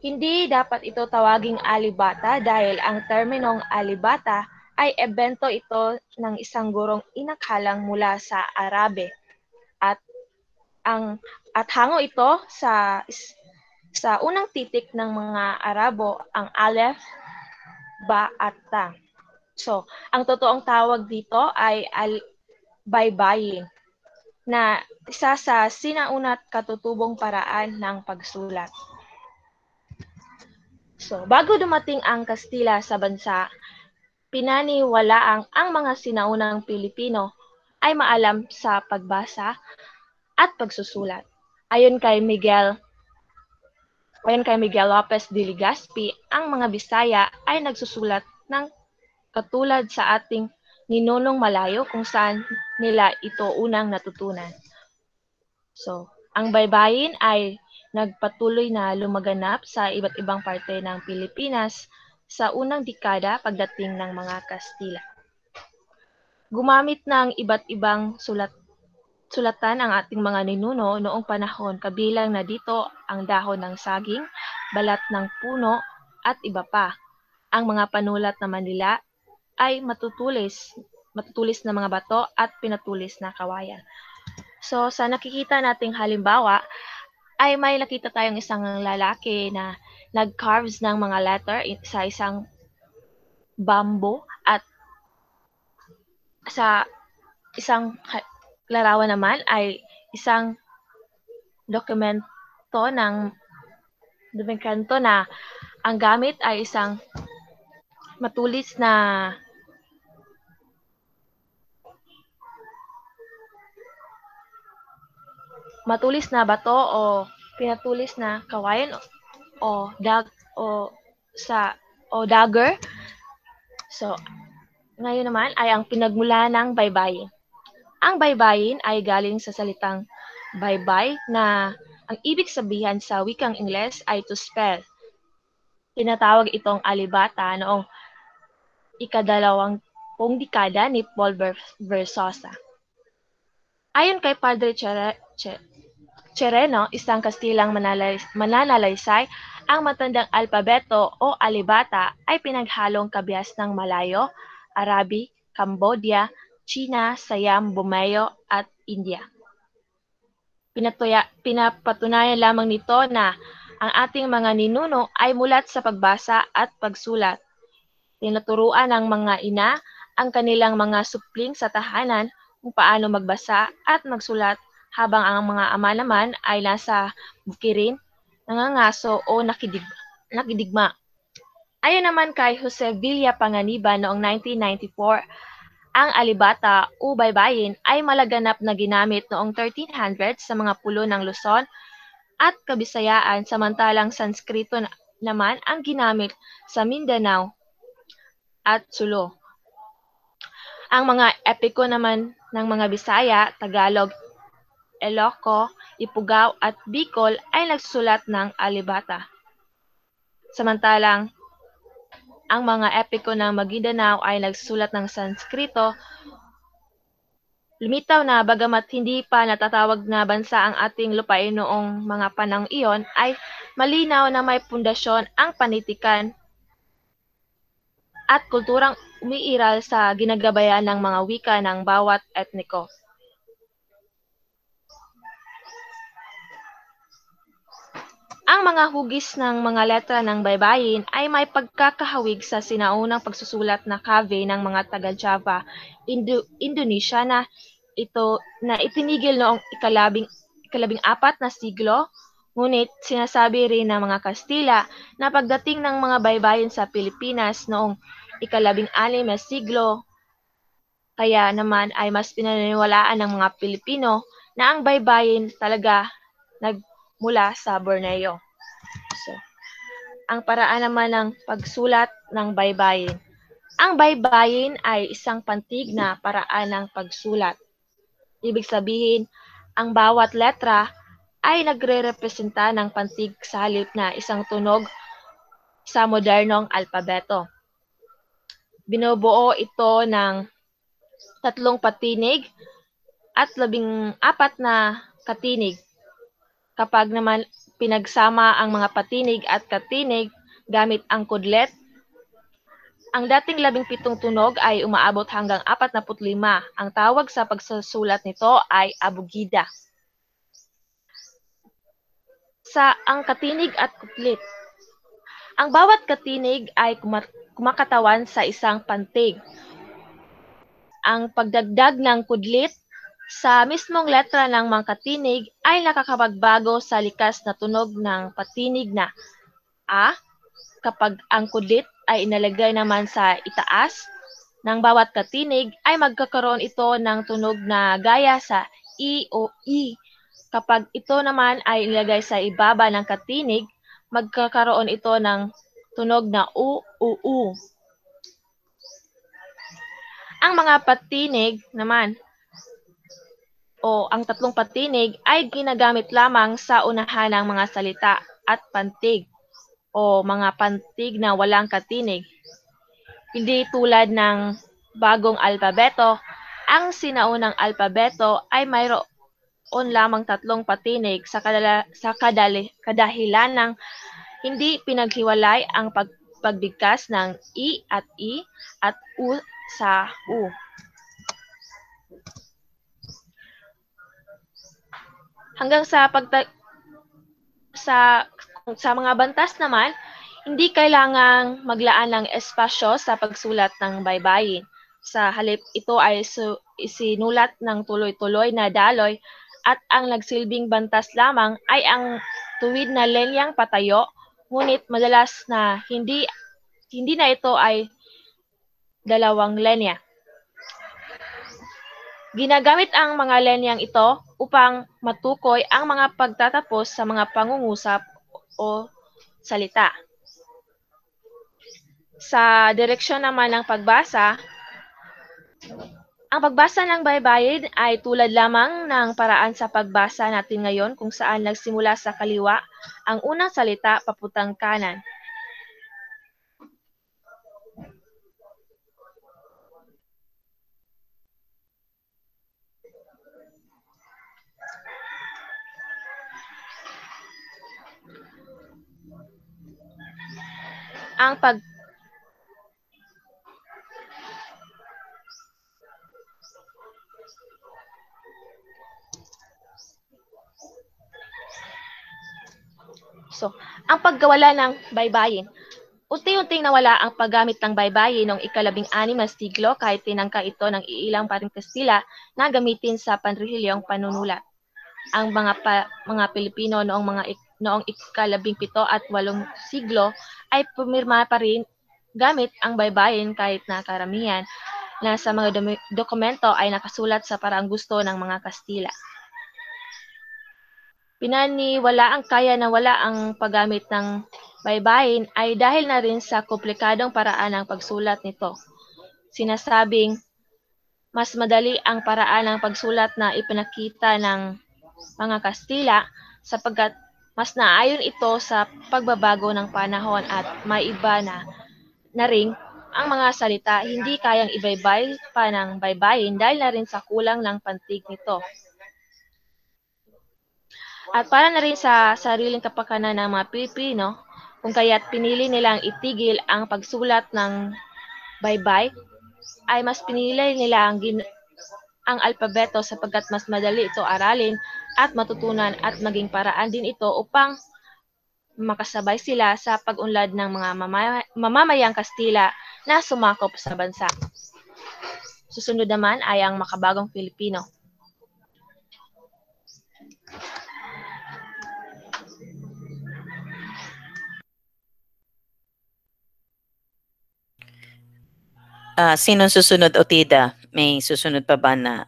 hindi dapat ito tawaging alibata dahil ang terminong alibata ay ebento ito ng isang gurong inakhalang mula sa Arabe at hango ito sa unang titik ng mga Arabo, ang Aleph, Ba at Ta. So, ang totoong tawag dito ay baybayin, na isa sa sinaunat katutubong paraan ng pagsulat. So, bago dumating ang Kastila sa bansa, pinaniwalaang ang mga sinaunang Pilipino ay maalam sa pagbasa at pagsusulat. Ayon kay Miguel Lopez de Legazpi, ang mga Bisaya ay nagsusulat ng katulad sa ating ninunong Malayo kung saan nila ito unang natutunan. So, ang baybayin ay nagpatuloy na lumaganap sa iba't ibang parte ng Pilipinas sa unang dekada pagdating ng mga Kastila. Gumamit ng iba't ibang sulatan ang ating mga ninuno noong panahon, kabilang na dito ang dahon ng saging, balat ng puno at iba pa. Ang mga panulat naman nila ay matutulis na mga bato at pinatulis na kawayan. So sa nakikita nating halimbawa ay may nakita tayong isang lalaki na nag-carves ng mga letter sa isang bamboo at sa isang larawan naman ay isang dokumento na ang gamit ay isang matulis na bato o pinatulis na kawayan o dagger. So, ngayon naman ay ang pinagmulan ng baybayin. Ang baybayin ay galing sa salitang baybay na ang ibig sabihin sa wikang Ingles ay to spell. Tinatawag itong alibata noong ika-20 dekada ni Paul Versosa. Ayon kay Padre Chereno, isang Kastilang mananalaysay, ang matandang alpabeto o alibata ay pinaghalong kabias ng Malayo, Arabi, Cambodia, China, Siam, Bumayo at India. Pinapatunayan lamang nito na ang ating mga ninuno ay mulat sa pagbasa at pagsulat. Tinuturuan ng mga ina ang kanilang mga supling sa tahanan kung paano magbasa at magsulat, habang ang mga ama naman ay nasa bukirin, nangangaso o nakidigma. Ayon naman kay Jose Villa Panganiban noong 1994, ang alibata o baybayin ay malaganap na ginamit noong 1300 sa mga pulo ng Luzon at Kabisayaan, samantalang Sanskrito naman ang ginamit sa Mindanao at Sulu. Ang mga epiko naman ng mga Bisaya, Tagalog, Ilocos, Ifugao at Bicol ay nagsusulat ng alibata. Samantalang ang mga epiko ng Maguindanao ay nagsusulat ng Sanskrito. Lumitaw na bagamat hindi pa natatawag na bansa ang ating lupain noong mga panahong iyon, ay malinaw na may pundasyon ang panitikan at kulturang umiiral sa ginagabayan ng mga wika ng bawat etniko. Ang mga hugis ng mga letra ng baybayin ay may pagkakahawig sa sinaunang pagsusulat na kave ng mga taga-Java, Indonesia na itinigil noong ikalabing-apat na siglo, ngunit sinasabi rin ng mga Kastila na pagdating ng mga baybayin sa Pilipinas noong ikalabing-anim na siglo, kaya naman ay mas pinaniniwalaan ng mga Pilipino na ang baybayin talaga nagmula sa Borneo. So, ang paraan naman ng pagsulat ng baybayin. Ang baybayin ay isang pantig na paraan ng pagsulat. Ibig sabihin, ang bawat letra ay nagre-representa ng pantig sa halip na isang tunog sa modernong alpabeto. Binubuo ito ng 3 patinig at 14 na katinig. Kapag naman pinagsama ang mga patinig at katinig gamit ang kudlet, ang dating 17 tunog ay umaabot hanggang 45. Ang tawag sa pagsusulat nito ay abugida. Ang katinig at kudlit. Ang bawat katinig ay kumakatawan sa isang pantig. Ang pagdagdag ng kudlit sa mismong letra ng mga katinig ay nakakapagbago sa likas na tunog ng patinig na A. Kapag ang kudlit ay inalagay naman sa itaas ng bawat katinig, ay magkakaroon ito ng tunog na gaya sa I o I. Kapag ito naman ay inilagay sa ibaba ng katinig, magkakaroon ito ng tunog na U o U. Ang mga patinig naman o ang tatlong patinig ay ginagamit lamang sa unahan ng mga salita at pantig o mga pantig na walang katinig. Hindi tulad ng bagong alpabeto, ang sinaunang alpabeto ay mayroon lamang tatlong patinig sa kadahilan ng hindi pinaghiwalay ang pagbigkas ng I at U sa U. Hanggang sa mga bantas naman, hindi kailangang maglaan ng espasyo sa pagsulat ng baybayin. Sa halip ito ay isinulat ng tuloy-tuloy na daloy at ang nagsilbing bantas lamang ay ang tuwid na linyang patayo, ngunit madalas na hindi na ito ay dalawang linya. Ginagamit ang mga linyang ito upang matukoy ang mga pagtatapos sa mga pangungusap o salita. Sa direksyon naman ng pagbasa, ang pagbasa ng baybayin ay tulad lamang ng paraan sa pagbasa natin ngayon kung saan nagsimula sa kaliwa ang unang salita papuntang kanan. Ang paggawala ng baybayin. Unti-unting nawala ang paggamit ng baybayin noong ika-16 na siglo kahit tinangka ito ng iilang paring Kastila na gamitin sa panrelihilyong panunulat. Ang mga Pilipino noong ika-17 at 8 siglo ay pumirma pa rin gamit ang baybayin kahit na karamihan na sa mga dokumento ay nakasulat sa paraang gusto ng mga Kastila. Pinaniwalaang kaya na wala ang paggamit ng baybayin ay dahil na rin sa komplikadong paraan ng pagsulat nito. Sinasabing mas madali ang paraan ng pagsulat na ipinakita ng mga Kastila sapagkat mas naayon ito sa pagbabago ng panahon at may iba na ring ang mga salita hindi kayang ibaybay pa ng baybayin dahil na rin sa kulang ng pantig nito. At para na rin sa sariling kapakanan ng mga Pilipino, kung kaya't pinili nilang itigil ang pagsulat ng baybay, ay mas pinili nila ang alpabeto sapagkat mas madali ito aralin at matutunan at maging paraan din ito upang makasabay sila sa pag-unlad ng mga mamamayang Kastila na sumakop sa bansa. Susunod naman ay ang makabagong Pilipino. Sinong susunod, Otida? May susunod pa ba na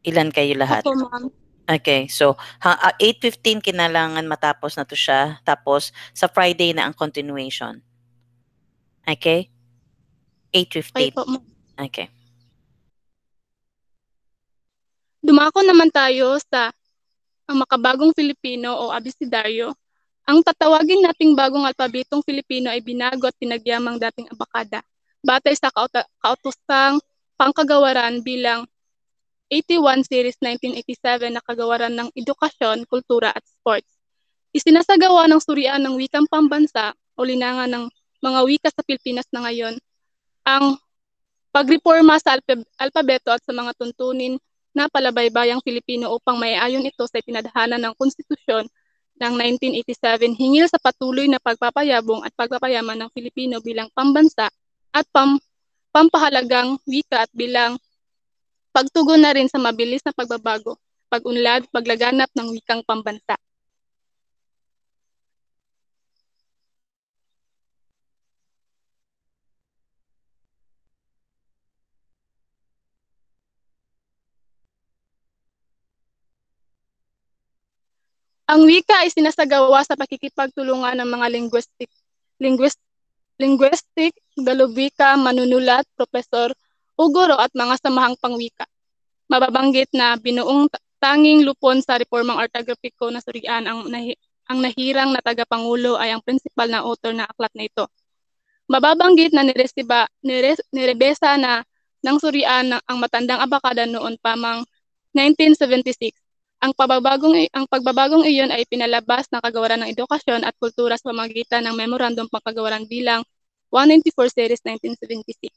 ilan kayo lahat? Ako, ma'am. Okay, so 8:15 kailangan matapos na to siya. Tapos sa Friday na ang continuation. Okay? 8:15. Okay po, ma'am. Okay. Dumako naman tayo sa ang makabagong Filipino o abecedaryo. Ang tatawagin nating bagong alpabetong Filipino ay binago at pinagyamang dating abakada, batay sa kautosang pangkagawaran bilang 81 Series 1987 na Kagawaran ng Edukasyon, Kultura at Sports. Isinasagawa ng Surian ng Wikang Pambansa o Linangan ng mga wika sa Pilipinas na ngayon ang pagreporma sa alpabeto at sa mga tuntunin na palabaybayang Filipino upang maiayon ito sa itinadhana ng Konstitusyon ng 1987 hingil sa patuloy na pagpapayabong at pagpapayaman ng Filipino bilang pambansa at pampahalagang wika at bilang pagtugon na rin sa mabilis na pagbabago, pag-unlad, paglaganap ng wikang pambansa. Ang wika ay sinasagawa sa pakikipagtulungan ng mga linguistic, galubika, manunulat, profesor, o guro at mga samahang pangwika. Mababanggit na binuong tanging lupon sa reformang ortografiko na Surian ang nahirang na tagapangulo ay ang principal na author na aklat na ito. Mababanggit na nirebesa na ng Surian ang matandang abakada noon pamang 1976. Ang pagbabagong iyon ay pinalabas ng Kagawaran ng Edukasyon at Kultura sa pamamagitan ng Memorandum Pangkagawaran bilang 194 Series 1976.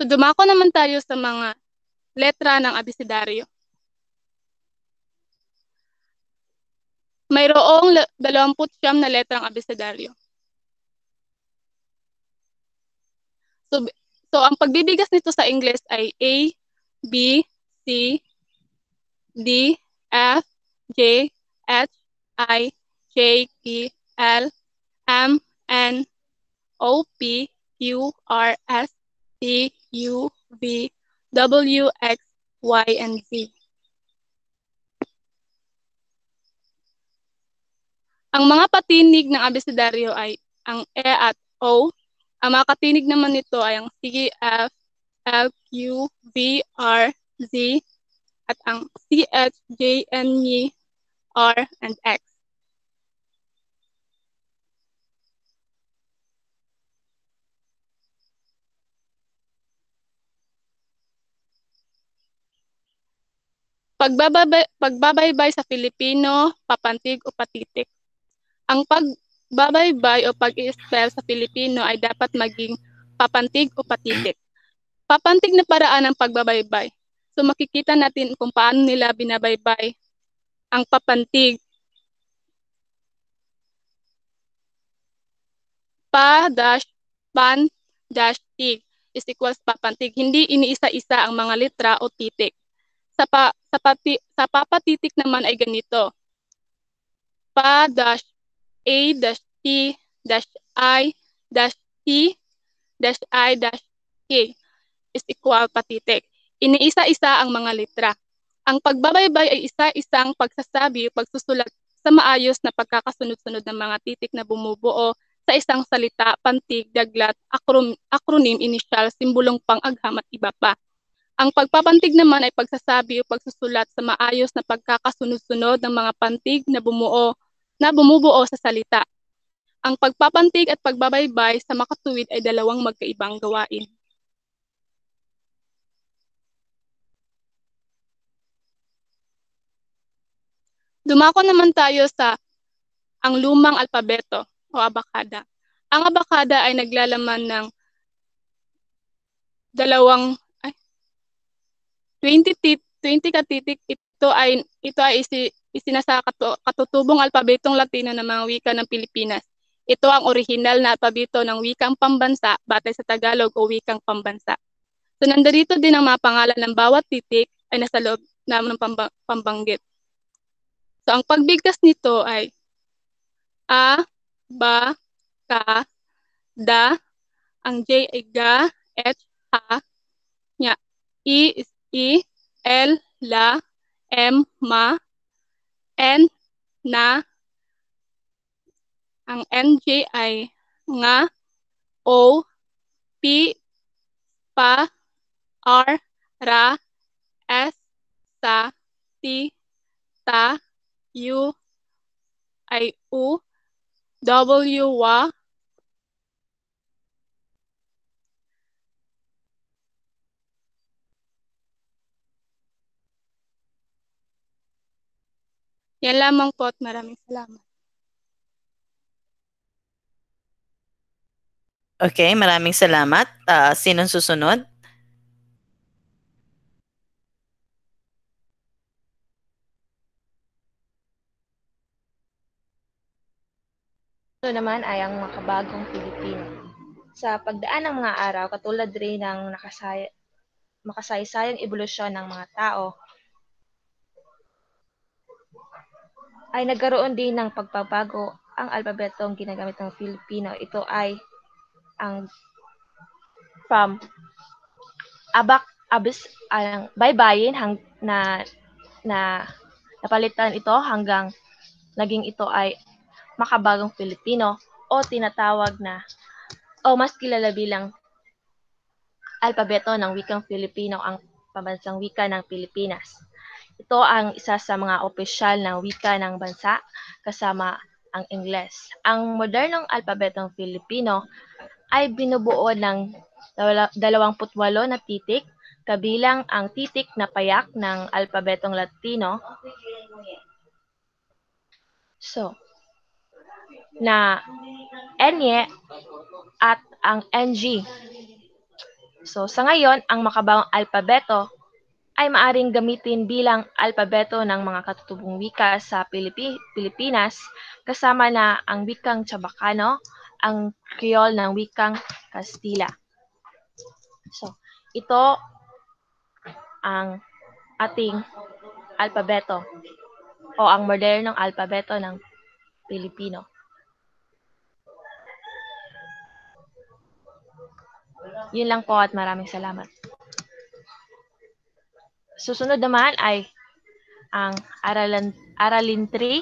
So dumako naman tayo sa mga letra ng abecedaryo. Mayroong 29 na letrang abecedaryo. So ang pagbibigas nito sa Ingles ay A, B, C, D, F, J, H, I, J, K, L, M, N, O, P, Q, R, S, T, U, V, W, X, Y, and Z. Ang mga patinig ng abecedaryo ay ang E at O. Ang mga katinig naman nito ay ang C, F, L, Q, V, R, Z, at ang C, H, J, N, Y, R, and X. Pagbabaybay sa Filipino, papantig o patitik. Ang pagbabaybay o pag-i-spell sa Filipino ay dapat maging papantig o patitik. Papantig na paraan ng pagbabaybay. So makikita natin kung paano nila binabaybay ang papantig. Pa-pan-tig is equals papantig. Hindi iniisa-isa ang mga litra o titik. Sa papatitik naman ay ganito. Pa-A-T-I-T-I-K is equal patitik. Iniisa-isa ang mga litra. Ang pagbabaybay ay isa-isang pagsasabi o pagsusulat sa maayos na pagkakasunod-sunod ng mga titik na bumubuo sa isang salita, pantig, daglat, acronym, initial, simbolong pang-agham at iba pa. Ang pagpapantig naman ay pagsasabi o pagsusulat sa maayos na pagkakasunod-sunod ng mga pantig na bumubuo sa salita. Ang pagpapantig at pagbabaybay sa makatuwid ay dalawang magkaibang gawain. Dumako naman tayo sa ang lumang alpabeto o abakada. Ang abakada ay naglalaman ng 20 katitik. Ito ay isinasakatutubong alpabetong Latino ng mga wika ng Pilipinas. Ito ang orihinal na alpabeto ng wikang pambansa batay sa Tagalog o wikang pambansa. So nandarito din ang mga pangalan ng bawat titik ay nasa loob ng pambanggit. So ang pagbigkas nito ay A, Ba, Ka, Da, ang J ay Ga, H, Ha, Nya, I is I, L, La, M, Ma, N na, ang NJ ay nga, O, P, pa, R, ra, S, sa, T, ta, U, ay U, W, wa, yan lamang po at maraming salamat. Okay, maraming salamat. Sinong susunod? Ito naman ay ang makabagong Pilipino. Sa pagdaan ng mga araw, katulad rin ng makasaysayang ebolusyon ng mga tao, ay nagkaroon din ng pagbabago ang alpabetong ginagamit ng Filipino. Ito ay ang from baybayin na napalitan ito hanggang naging ito ay makabagong Pilipino o tinatawag na o mas kilala bilang alpabeto ng wikang Filipino ang pambansang wika ng Pilipinas. Ito ang isa sa mga opisyal na wika ng bansa kasama ang Ingles. Ang modernong alpabetong Filipino ay binubuo ng 28 na titik kabilang ang titik na payak ng alpabetong Latino na Enye at ang NG. Sa ngayon, ang makabagong alpabeto ay maaring gamitin bilang alpabeto ng mga katutubong wika sa Pilipinas kasama na ang wikang Chabacano, ang Creole ng wikang Kastila. Ito ang ating alpabeto o ang modernong alpabeto ng Pilipino. Yun lang po at maraming salamat. Susunod naman ay ang Aralin 3.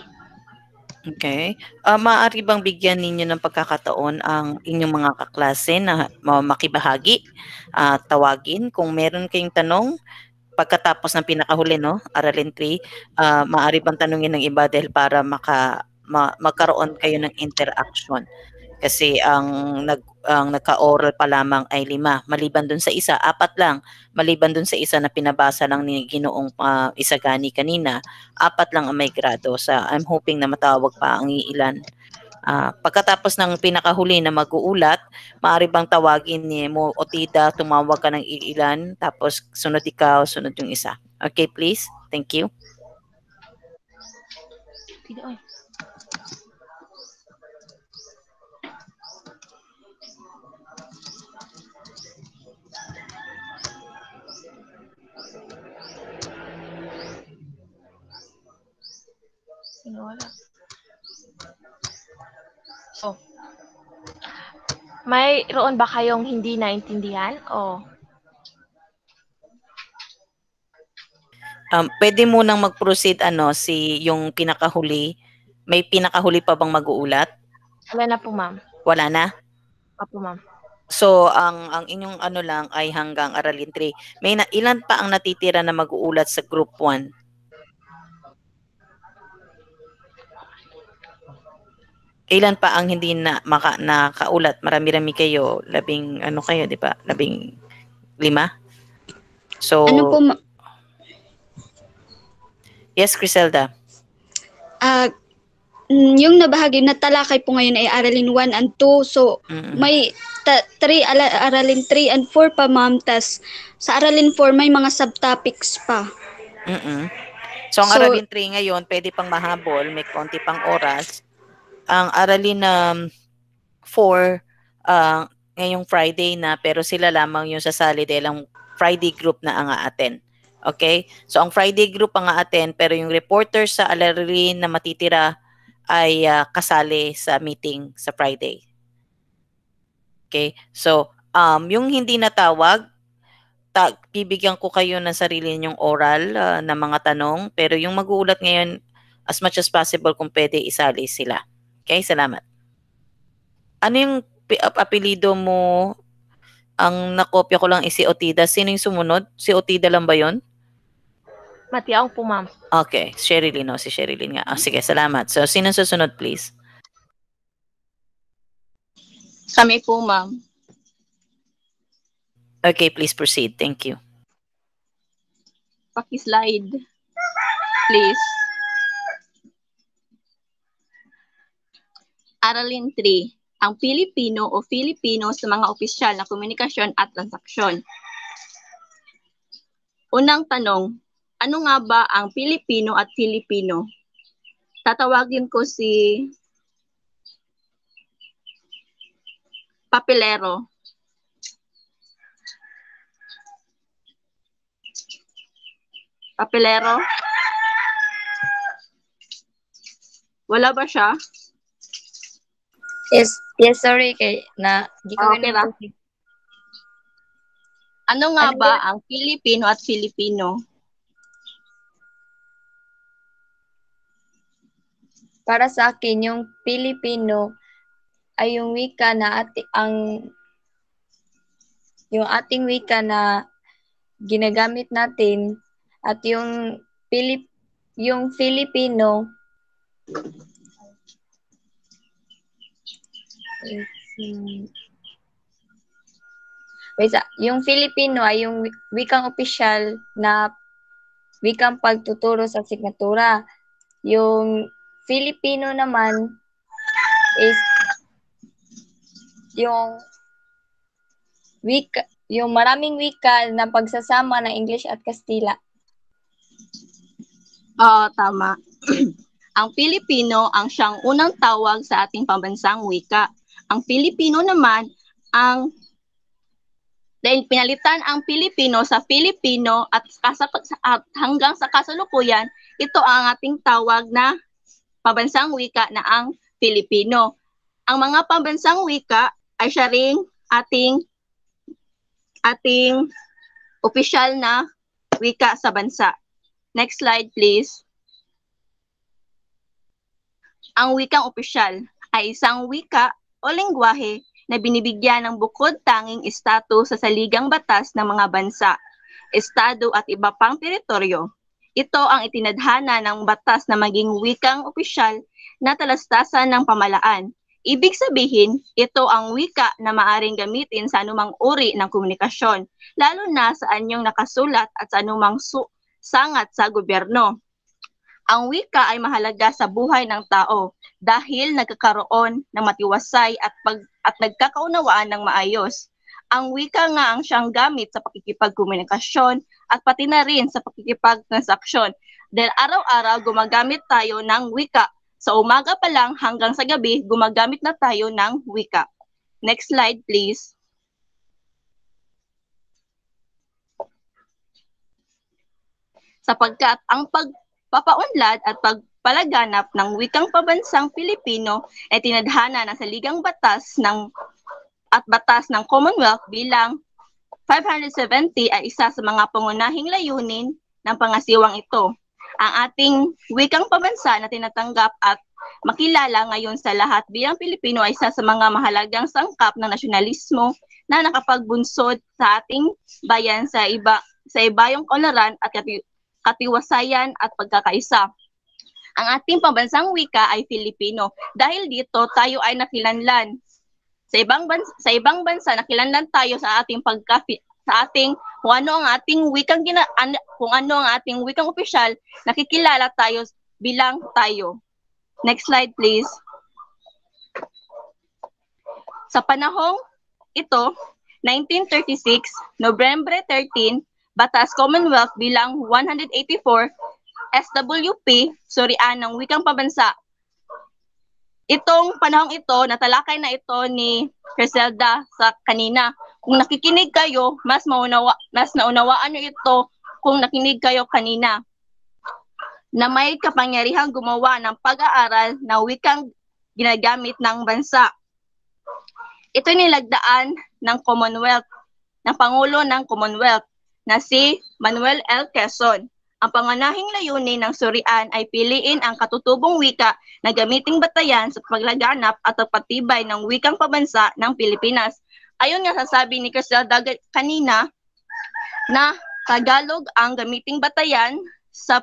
Okay. Maaari bang bigyan ninyo ng pagkakataon ang inyong mga kaklase na makibahagi, tawagin kung meron kayong tanong pagkatapos ng pinakahuli, no? Aralin 3, maaari bang tanungin ng iba dahil para magkaroon kayo ng interaction. Kasi ang nagka-oral pa lamang ay 5. Maliban dun sa isa, 4 lang. Maliban dun sa isa na pinabasa lang ni Ginoong Isagani kanina, 4 lang ang may grado. I'm hoping na matawag pa ang iilan. Pagkatapos ng pinakahuli na mag-uulat, maaari bang tawagin ni mo o Tida, tumawag ka ng iilan, tapos sunod ikaw, sunod yung isa. Okay, please? Thank you. Mayroon ba kayong hindi naintindihan o pwede munang mag-proceed yung pinakahuli. May pinakahuli pa bang mag-uulat? Wala na po, ma'am. Wala na? Opo, ma'am. So ang inyong lang ay hanggang Aralin 3. Ilan pa ang natitira na mag-uulat sa group 1? Ilan pa ang hindi na nakaulat? Marami-rami kayo. 10 kayo, di ba? 15? So, Ano po, yes, Criselda. Yung nabahagi na talakay po ngayon ay Aralin 1 and 2. So, may Aralin 3 and 4 pa, ma'am. Tas, sa Aralin 4, may mga subtopics pa. So, ang Aralin 3 ngayon, pwede pang mahabol. May konti pang oras. Ang Aralin 4, ngayong Friday na, pero sila lamang yung sasali dahil ang Friday group na ang aaten. Okay? So, ang Friday group ang aaten, pero yung reporters sa Aralin na matitira ay kasali sa meeting sa Friday. Okay? So, yung hindi natawag, bibigyan ko kayo ng sarili ninyong oral na mga tanong, pero yung mag-uulat ngayon, as much as possible kung pwede isali sila. Okay, salamat. Ano yung apelido mo? Ang nakopya ko lang is si Otida. Sino yung sumunod? Si Otida lang ba yun? Matiaong po, ma'am. Okay, Sherilyn. No? Si Sherilyn nga. Sige, salamat. So, sino susunod, please? Kami po, ma'am. Okay, please proceed. Thank you. Paki-slide. Please. Aralin 3. Ang Pilipino o Filipino sa mga opisyal na komunikasyon at transaksyon. Unang tanong, ano nga ba ang Pilipino at Filipino? Tatawagin ko si Papelero. Papelero? Wala ba siya? Yes, sorry kay na di ko Okay ra. Ano nga ba ang Pilipino at Filipino? Para sa akin yung Pilipino ay yung wika na yung ating wika na ginagamit natin at yung Filipino yung Filipino ay yung wikang opisyal na wikang pagtuturo sa signatura. Yung Filipino naman is yung wika, yung maraming wika na pagsasama ng English at Kastila. Tama. Ang Pilipino ang siyang unang tawag sa ating pambansang wika. Ang Filipino naman dahil pinalitan ang Pilipino sa Filipino at hanggang sa kasalukuyan, ito ang ating tawag na pambansang wika na ang Filipino. Ang mga pambansang wika ay siya ring ating opisyal na wika sa bansa. Next slide, please. Ang wikang opisyal ay isang wika o lengguwahe na binibigyan ng bukod tanging estatus sa saligang batas ng mga bansa, estado at iba pang teritoryo. Ito ang itinadhana ng batas na maging wikang opisyal na talastasan ng pamalaan. Ibig sabihin, ito ang wika na maaring gamitin sa anumang uri ng komunikasyon, lalo na sa anyong nakasulat at sa anumang sangat sa gobyerno. Ang wika ay mahalaga sa buhay ng tao dahil nagkakaroon ng matiwasay at nagkakaunawaan ng maayos. Ang wika nga ang siyang gamit sa pakikipagkomunikasyon at pati na rin sa pakikipagtransaksyon. Dahil araw-araw gumagamit tayo ng wika. Sa umaga pa lang hanggang sa gabi, gumagamit na tayo ng wika. Next slide, please. Sapagkat ang pagpapaunlad at pagpalaganap ng wikang pambansang Pilipino ay tinadhana ng saligang batas at batas ng Commonwealth bilang 570 ay isa sa mga pangunahing layunin ng pangasiwang ito. Ang ating wikang pambansa na tinatanggap at makilala ngayon sa lahat bilang Pilipino ay isa sa mga mahalagang sangkap ng nasyonalismo na nakapagbunsod sa ating bayan sa ibayong kaunlaran at katiwasayan at pagkakaisa. Ang ating pambansang wika ay Filipino. Dahil dito, tayo ay nakilanlan. Sa ibang bansa, nakilanlan tayo sa ating kung ano ang ating wikang opisyal, nakikilala tayo bilang tayo. Next slide, please. Sa panahong ito, 1936, Nobyembre 13, Batas Commonwealth bilang 184, SWP, surian ng wikang pambansa. Itong panahong ito, natalakay na ito ni Criselda sa kanina. Kung nakikinig kayo, mas naunawaan nyo ito kung nakinig kayo kanina. Na may kapangyarihang gumawa ng pag-aaral na wikang ginagamit ng bansa. Ito nilagdaan ng Commonwealth, ng Pangulo ng Commonwealth, na si Manuel L. Quezon. Ang pangunahing layunin ng surian ay piliin ang katutubong wika na gamiting batayan sa paglaganap at pagpatibay ng wikang pabansa ng Pilipinas. Ayon nga sasabi ni Criselda kanina na Tagalog ang gamiting batayan sa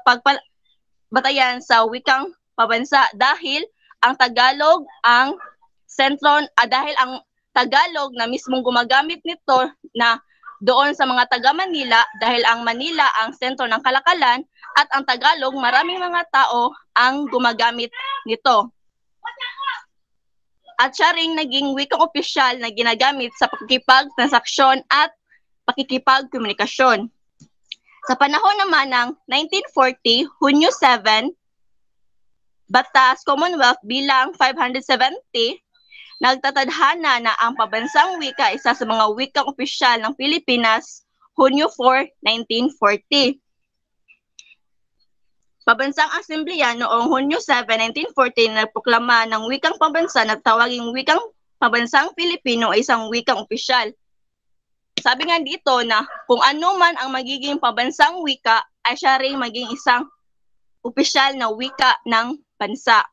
batayan sa wikang pabansa dahil ang Tagalog ang sentro dahil ang Tagalog na mismong gumagamit nito na doon sa mga taga Manila dahil ang Manila ang sentro ng kalakalan at ang Tagalog maraming mga tao ang gumagamit nito. At siya ring naging wikang opisyal na ginagamit sa pakikipagtransaksyon at pakikipagkomunikasyon. Sa panahon naman ng 1940, Hunyo 7, Batas Commonwealth bilang 570, nagtatadhana na ang pabansang wika isa sa mga wikang opisyal ng Pilipinas, Hunyo 4, 1940. Pabansang Asembleya noong Hunyo 7, 1940 nagproklama ng wikang pabansa na tawaging wikang pabansang Pilipino ay isang wikang opisyal. Sabi nga dito na kung ano man ang magiging pabansang wika ay siya rin maging isang opisyal na wika ng bansa.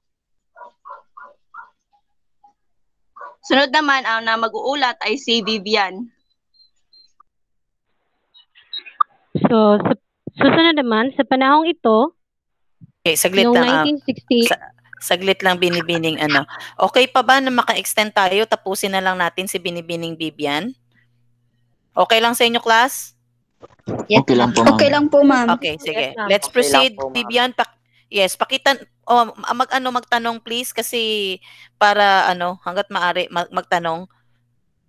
Sunod naman ang na mag-uulat ay si Vivian. So, susunod naman, sa panahong ito, okay, saglit noong lang. 1960, Saglit lang, Binibining. Okay pa ba na maka-extend tayo? Tapusin na lang natin si Binibining Vivian. Okay lang sa inyo, class? Yes, okay lang po, ma'am. Okay lang po, ma'am. Okay, sige. Yes, ma'am. Let's Okay proceed. lang po, ma'am. Vivian, yes, pakita, magtanong please kasi para hanggat maaari magtanong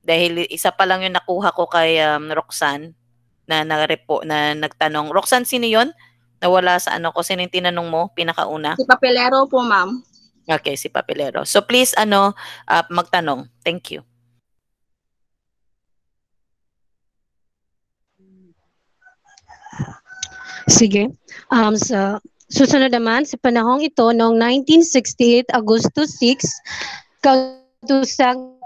dahil isa pa lang yung nakuha ko kay Roxanne na nagtanong. Roxanne, sino yun? Nawala sa ko. Sino yung tinanong mo? Pinakauna? Si Papelero po, ma'am. Okay, si Papelero. So please, magtanong. Thank you. sige. Sa susunod naman, sa panahong ito, noong 1968, Agosto 6, katusang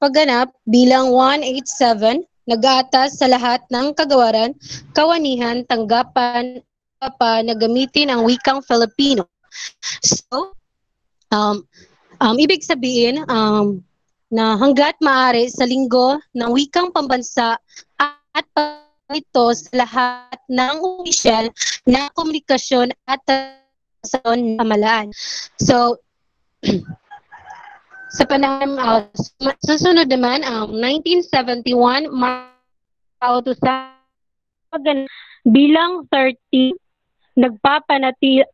pagganap bilang 187, nag-aatas sa lahat ng kagawaran, kawanihan, tanggapan, na gamitin ang wikang Filipino. So, ibig sabihin, na hanggat maaari sa linggo ng wikang pambansa at ito sa lahat ng opisyal na komunikasyon at sa pamahalaan. So, sa panahon, susunod naman, 1971, bilang 30,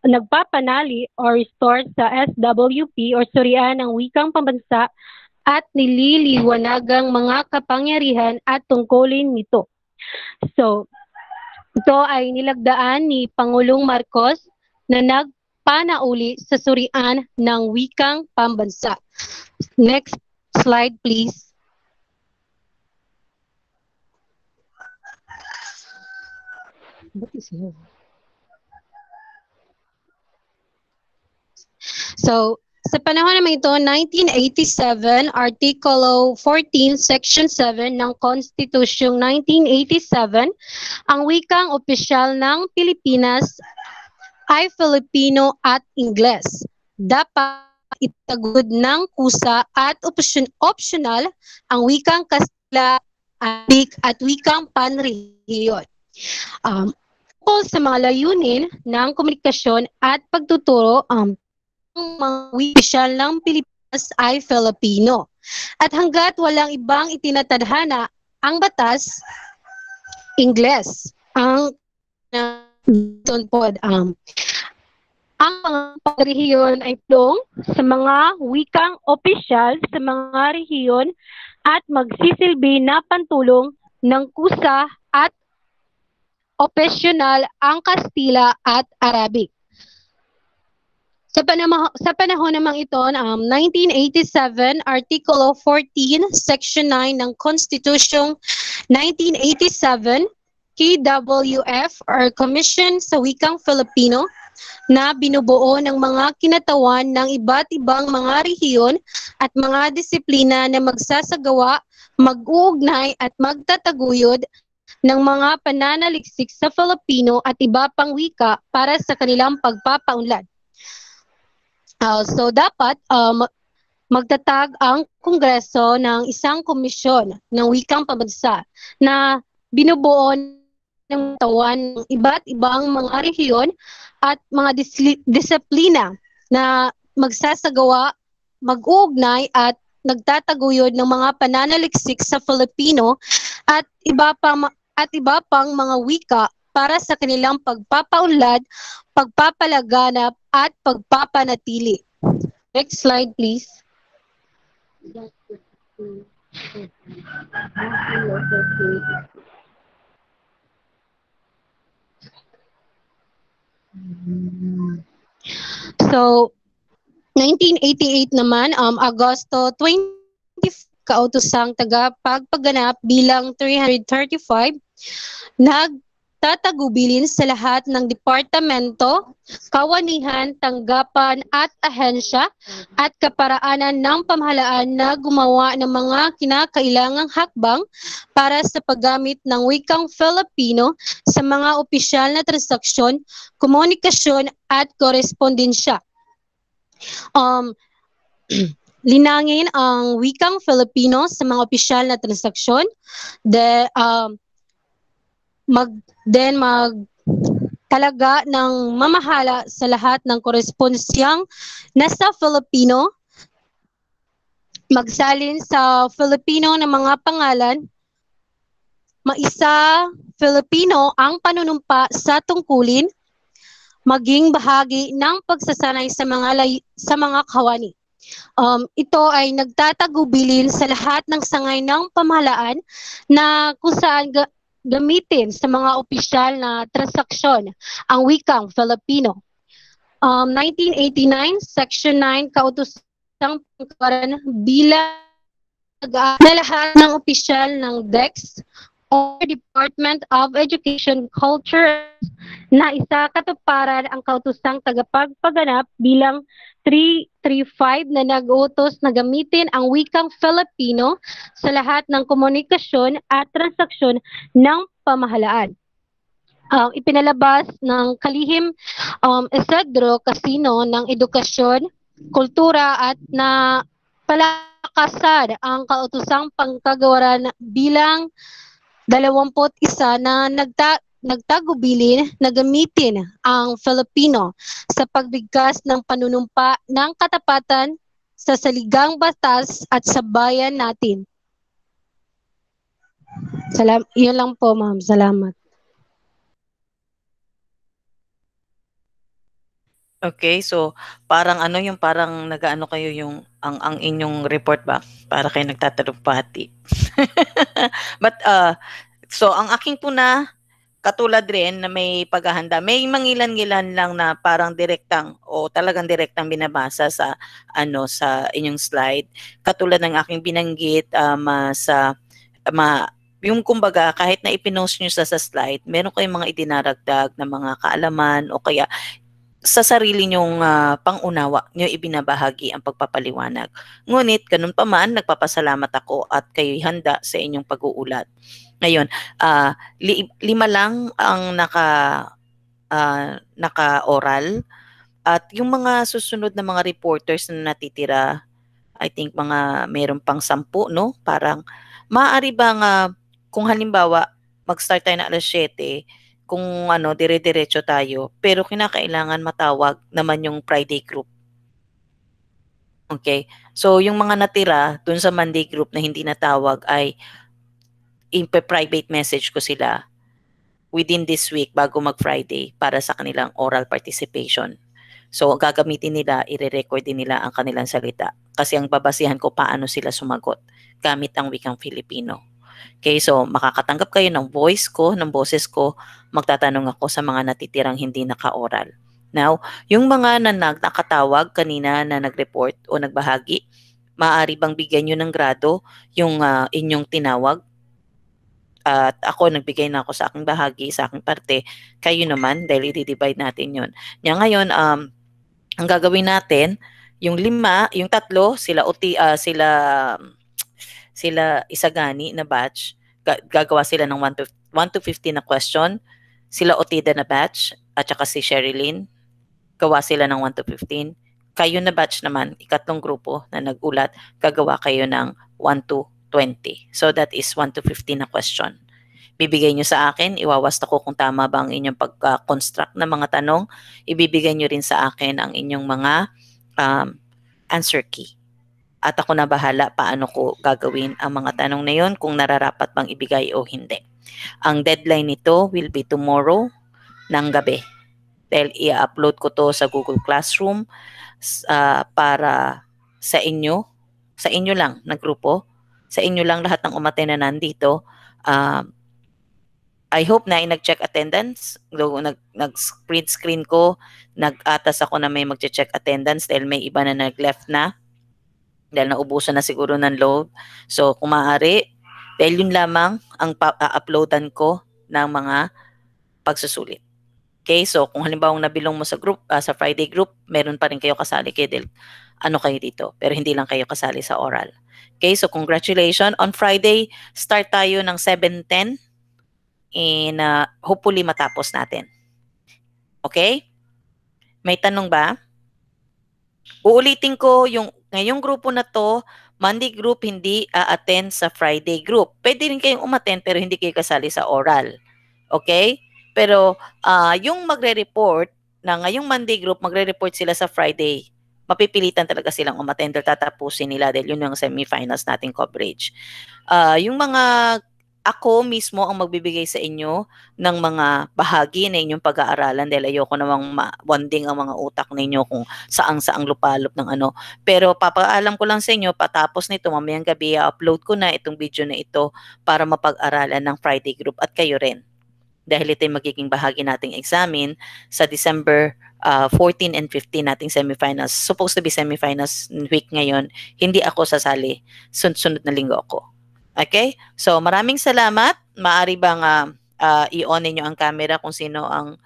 nagpapanali or restore sa SWP or Surian ng Wikang Pambansa at nililiwanagang mga kapangyarihan at tungkulin nito. So, ito ay nilagdaan ni Pangulong Marcos na nagpanauli sa surian ng wikang pambansa. Next slide, please. So, sa panahon naman ito, 1987, Artikulo 14, Section 7 ng Konstitusyong 1987, ang wikang opisyal ng Pilipinas ay Filipino at Ingles. Dapat itagud ng kusa at optional ang wikang Kastila, Arabic at wikang panrehiyon. Sa mga layunin ng komunikasyon at pagtuturo, mga opisyal ng Pilipinas ay Filipino. At hanggat walang ibang itinatadhana ang batas, Ingles ang ang mga rehiyon ay plong sa mga wikang opisyal sa mga rehiyon at magsisilbi na pantulong ng kusa at opsyonal ang Kastila at Arabic. Sa panahon namang ito, 1987, Artikulo 14, Section 9 ng Konstitusyong 1987, KWF or Commission sa Wikang Filipino na binubuo ng mga kinatawan ng iba't ibang mga rehiyon at mga disiplina na magsasagawa, mag-uugnay at magtataguyod ng mga pananaliksik sa Filipino at iba pang wika para sa kanilang pagpapaunlad. So dapat magtatag ang Kongreso ng isang komisyon ng wikang pambansa na binubuo ng tawan ng iba't ibang mga rehiyon at mga disiplina na magsasagawa, mag-uugnay at nagtataguyod ng mga pananaliksik sa Filipino at iba pang mga wika para sa kanilang pagpapaunlad, pagpapalaganap at pagpapanatili. Next slide, please. So, 1988 naman, Agosto 20, kautosang tagapagpaganap bilang 335, nagtatagubilin sa lahat ng departamento, kawanihan, tanggapan at ahensya at kaparaanan ng pamahalaan na gumawa ng mga kinakailangang hakbang para sa paggamit ng wikang Filipino sa mga opisyal na transaksyon, komunikasyon at korespondensya. Linangin ang wikang Filipino sa mga opisyal na transaksyon, magtalaga ng mamahala sa lahat ng korespondensyang nasa Filipino, magsalin sa Filipino ng mga pangalan, maisa Filipino ang panunumpa sa tungkulin, maging bahagi ng pagsasanay sa mga kawani. Ito ay nagtatagubilin sa lahat ng sangay ng pamahalaan na kung saan gamitin sa mga opisyal na transaksyon ang wikang Filipino. 1989, Section 9, kautosang pangkaran bilang na lahat ng opisyal ng DEX or Department of Education Culture na isa katuparan ang kautosang tagapagpaganap bilang 335 na nag-utos na gamitin ang wikang Filipino sa lahat ng komunikasyon at transaksyon ng pamahalaan. Ipinalabas ng kalihim Isidro Casino ng Edukasyon, Kultura at na palakasan ang kautosang pangkagawaran bilang 21 na nagtagubilin na gamitin ang Filipino sa pagbigkas ng panunumpa ng katapatan sa saligang batas at sa bayan natin. Yun lang po, ma'am. Salamat. Okay, so parang parang nag-aano kayo yung ang inyong report ba? Para kayo nagtatalumpati. But so ang aking puna katulad rin na may paghahanda, may mangilan-ngilan lang na parang direktang o talagang direktang binabasa sa sa inyong slide. Katulad ng aking binanggit yung kumbaga kahit na ipinost nyo sa slide, meron kayong mga idinaragdag na mga kaalaman o kaya sa sarili nyong pangunawa nyo ibinabahagi ang pagpapaliwanag. Ngunit, ganun pa man, nagpapasalamat ako at kayo'y handa sa inyong pag-uulat. Ngayon, 5 lang ang naka-oral at yung mga susunod na mga reporters na natitira, I think meron pang 10, no? Parang, maaari bang kung halimbawa, mag-start tayo na alas 7, kung dire-diretso tayo, pero kinakailangan matawag naman yung Friday group. Okay? So, yung mga natira dun sa Monday group na hindi natawag ay private message ko sila within this week bago mag-Friday para sa kanilang oral participation. So, gagamitin nila, i-record din nila ang kanilang salita. Kasi ang babasihan ko paano sila sumagot gamit ang wikang Filipino. Okay, so makakatanggap kayo ng boses ko, magtatanong ako sa mga natitirang hindi naka-oral. Now, yung mga nakatawag kanina na nag-report o nagbahagi, maaari bang bigyan nyo ng grado yung inyong tinawag? At ako, nagbigay na ako sa aking bahagi, sa aking parte. Kayo naman, dahil i-divide natin yun. Ngayon, ang gagawin natin, yung 5, yung 3, sila Isagani na batch, gagawa sila ng 1 1 to 15 na question. Sila Otida na batch at saka si Sherilyn. Gawa sila ng 1 to 15. Kayo na batch naman, ikatlong grupo na nag-ulat, gagawa kayo ng 1 to 20. So that is 1 to 15 na question. Bibigay nyo sa akin, iwawasta ko kung tama ba ang inyong pagka-construct ng mga tanong. Ibibigay nyo rin sa akin ang inyong mga answer key. At ako na bahala paano ko gagawin ang mga tanong na yun, kung nararapat bang ibigay o hindi. Ang deadline nito will be tomorrow ng gabi. Dahil i-upload ko to sa Google Classroom para sa inyo lang na grupo, sa inyo lang lahat ng umaten na nandito. I hope na nag-check attendance. Nag-print screen ko, nag-atas ako na may mag-check attendance dahil may iba na nag-left na. Dahil naubusan na siguro ng load. So, kung maaari, dahil yun lamang ang uploadan ko ng mga pagsusulit. Okay, so kung halimbawa nabilong mo sa group, sa Friday group, meron pa rin kayo kasali kayo dahil ano kayo dito, pero hindi lang kayo kasali sa oral. Okay, so congratulations. On Friday, start tayo ng 7:10 and hopefully matapos natin. Okay? May tanong ba? Uulitin ko, ngayong grupo na to, Monday group hindi a-attend sa Friday group. Pwede rin kayong umattend pero hindi kayo kasali sa oral. Okay? Pero yung magre-report na ngayong Monday group, magre-report sila sa Friday. Mapipilitan talaga silang umattend or tatapusin nila dahil yun yung semifinals nating coverage. Yung mga ako mismo ang magbibigay sa inyo ng mga bahagi na inyong pag-aaralan dahil ayoko namang mawanding ang mga utak ninyo kung saang-saang lupalop ng ano. Pero papaalam ko lang sa inyo, patapos nito mamayang gabi, upload ko na itong video na ito para mapag-aralan ng Friday group at kayo rin. Dahil ito yung magiging bahagi nating examine sa December 14 and 15 nating semifinals. Supposed to be semifinals week ngayon. Hindi ako sasali. Sunod na linggo ako. Okay? So maraming salamat. Maaari bang i-on ninyo ang camera kung sino ang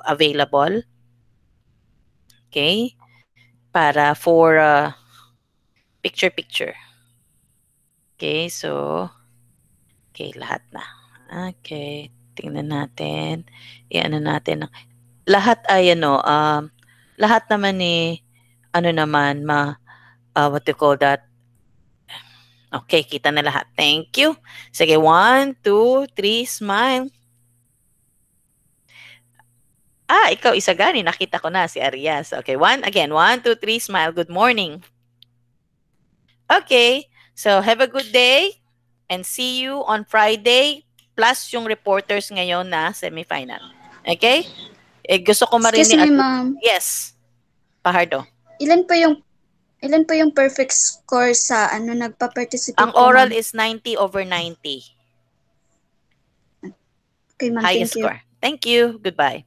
available? Okay? Para for picture-picture. Okay, so okay, lahat na. Okay. Tingnan natin. I-ano natin. Lahat ay lahat naman what do you call that? Okay, kita na lahat. Thank you. Sige, 1, 2, 3, smile. Ikaw, Isagani. Nakita ko na si Arias. Okay, 1, 2, 3, smile. Good morning. Okay, so have a good day and see you on Friday. Plus yung reporters ngayon na semifinal. Okay? Gusto ko marinig. Excuse me, ma'am. Yes. Pahardo. Ilan po yung perfect score sa nagpa-participate? Ang oral is 90/90. Okay, ma'am. Highest score. Thank you. Goodbye.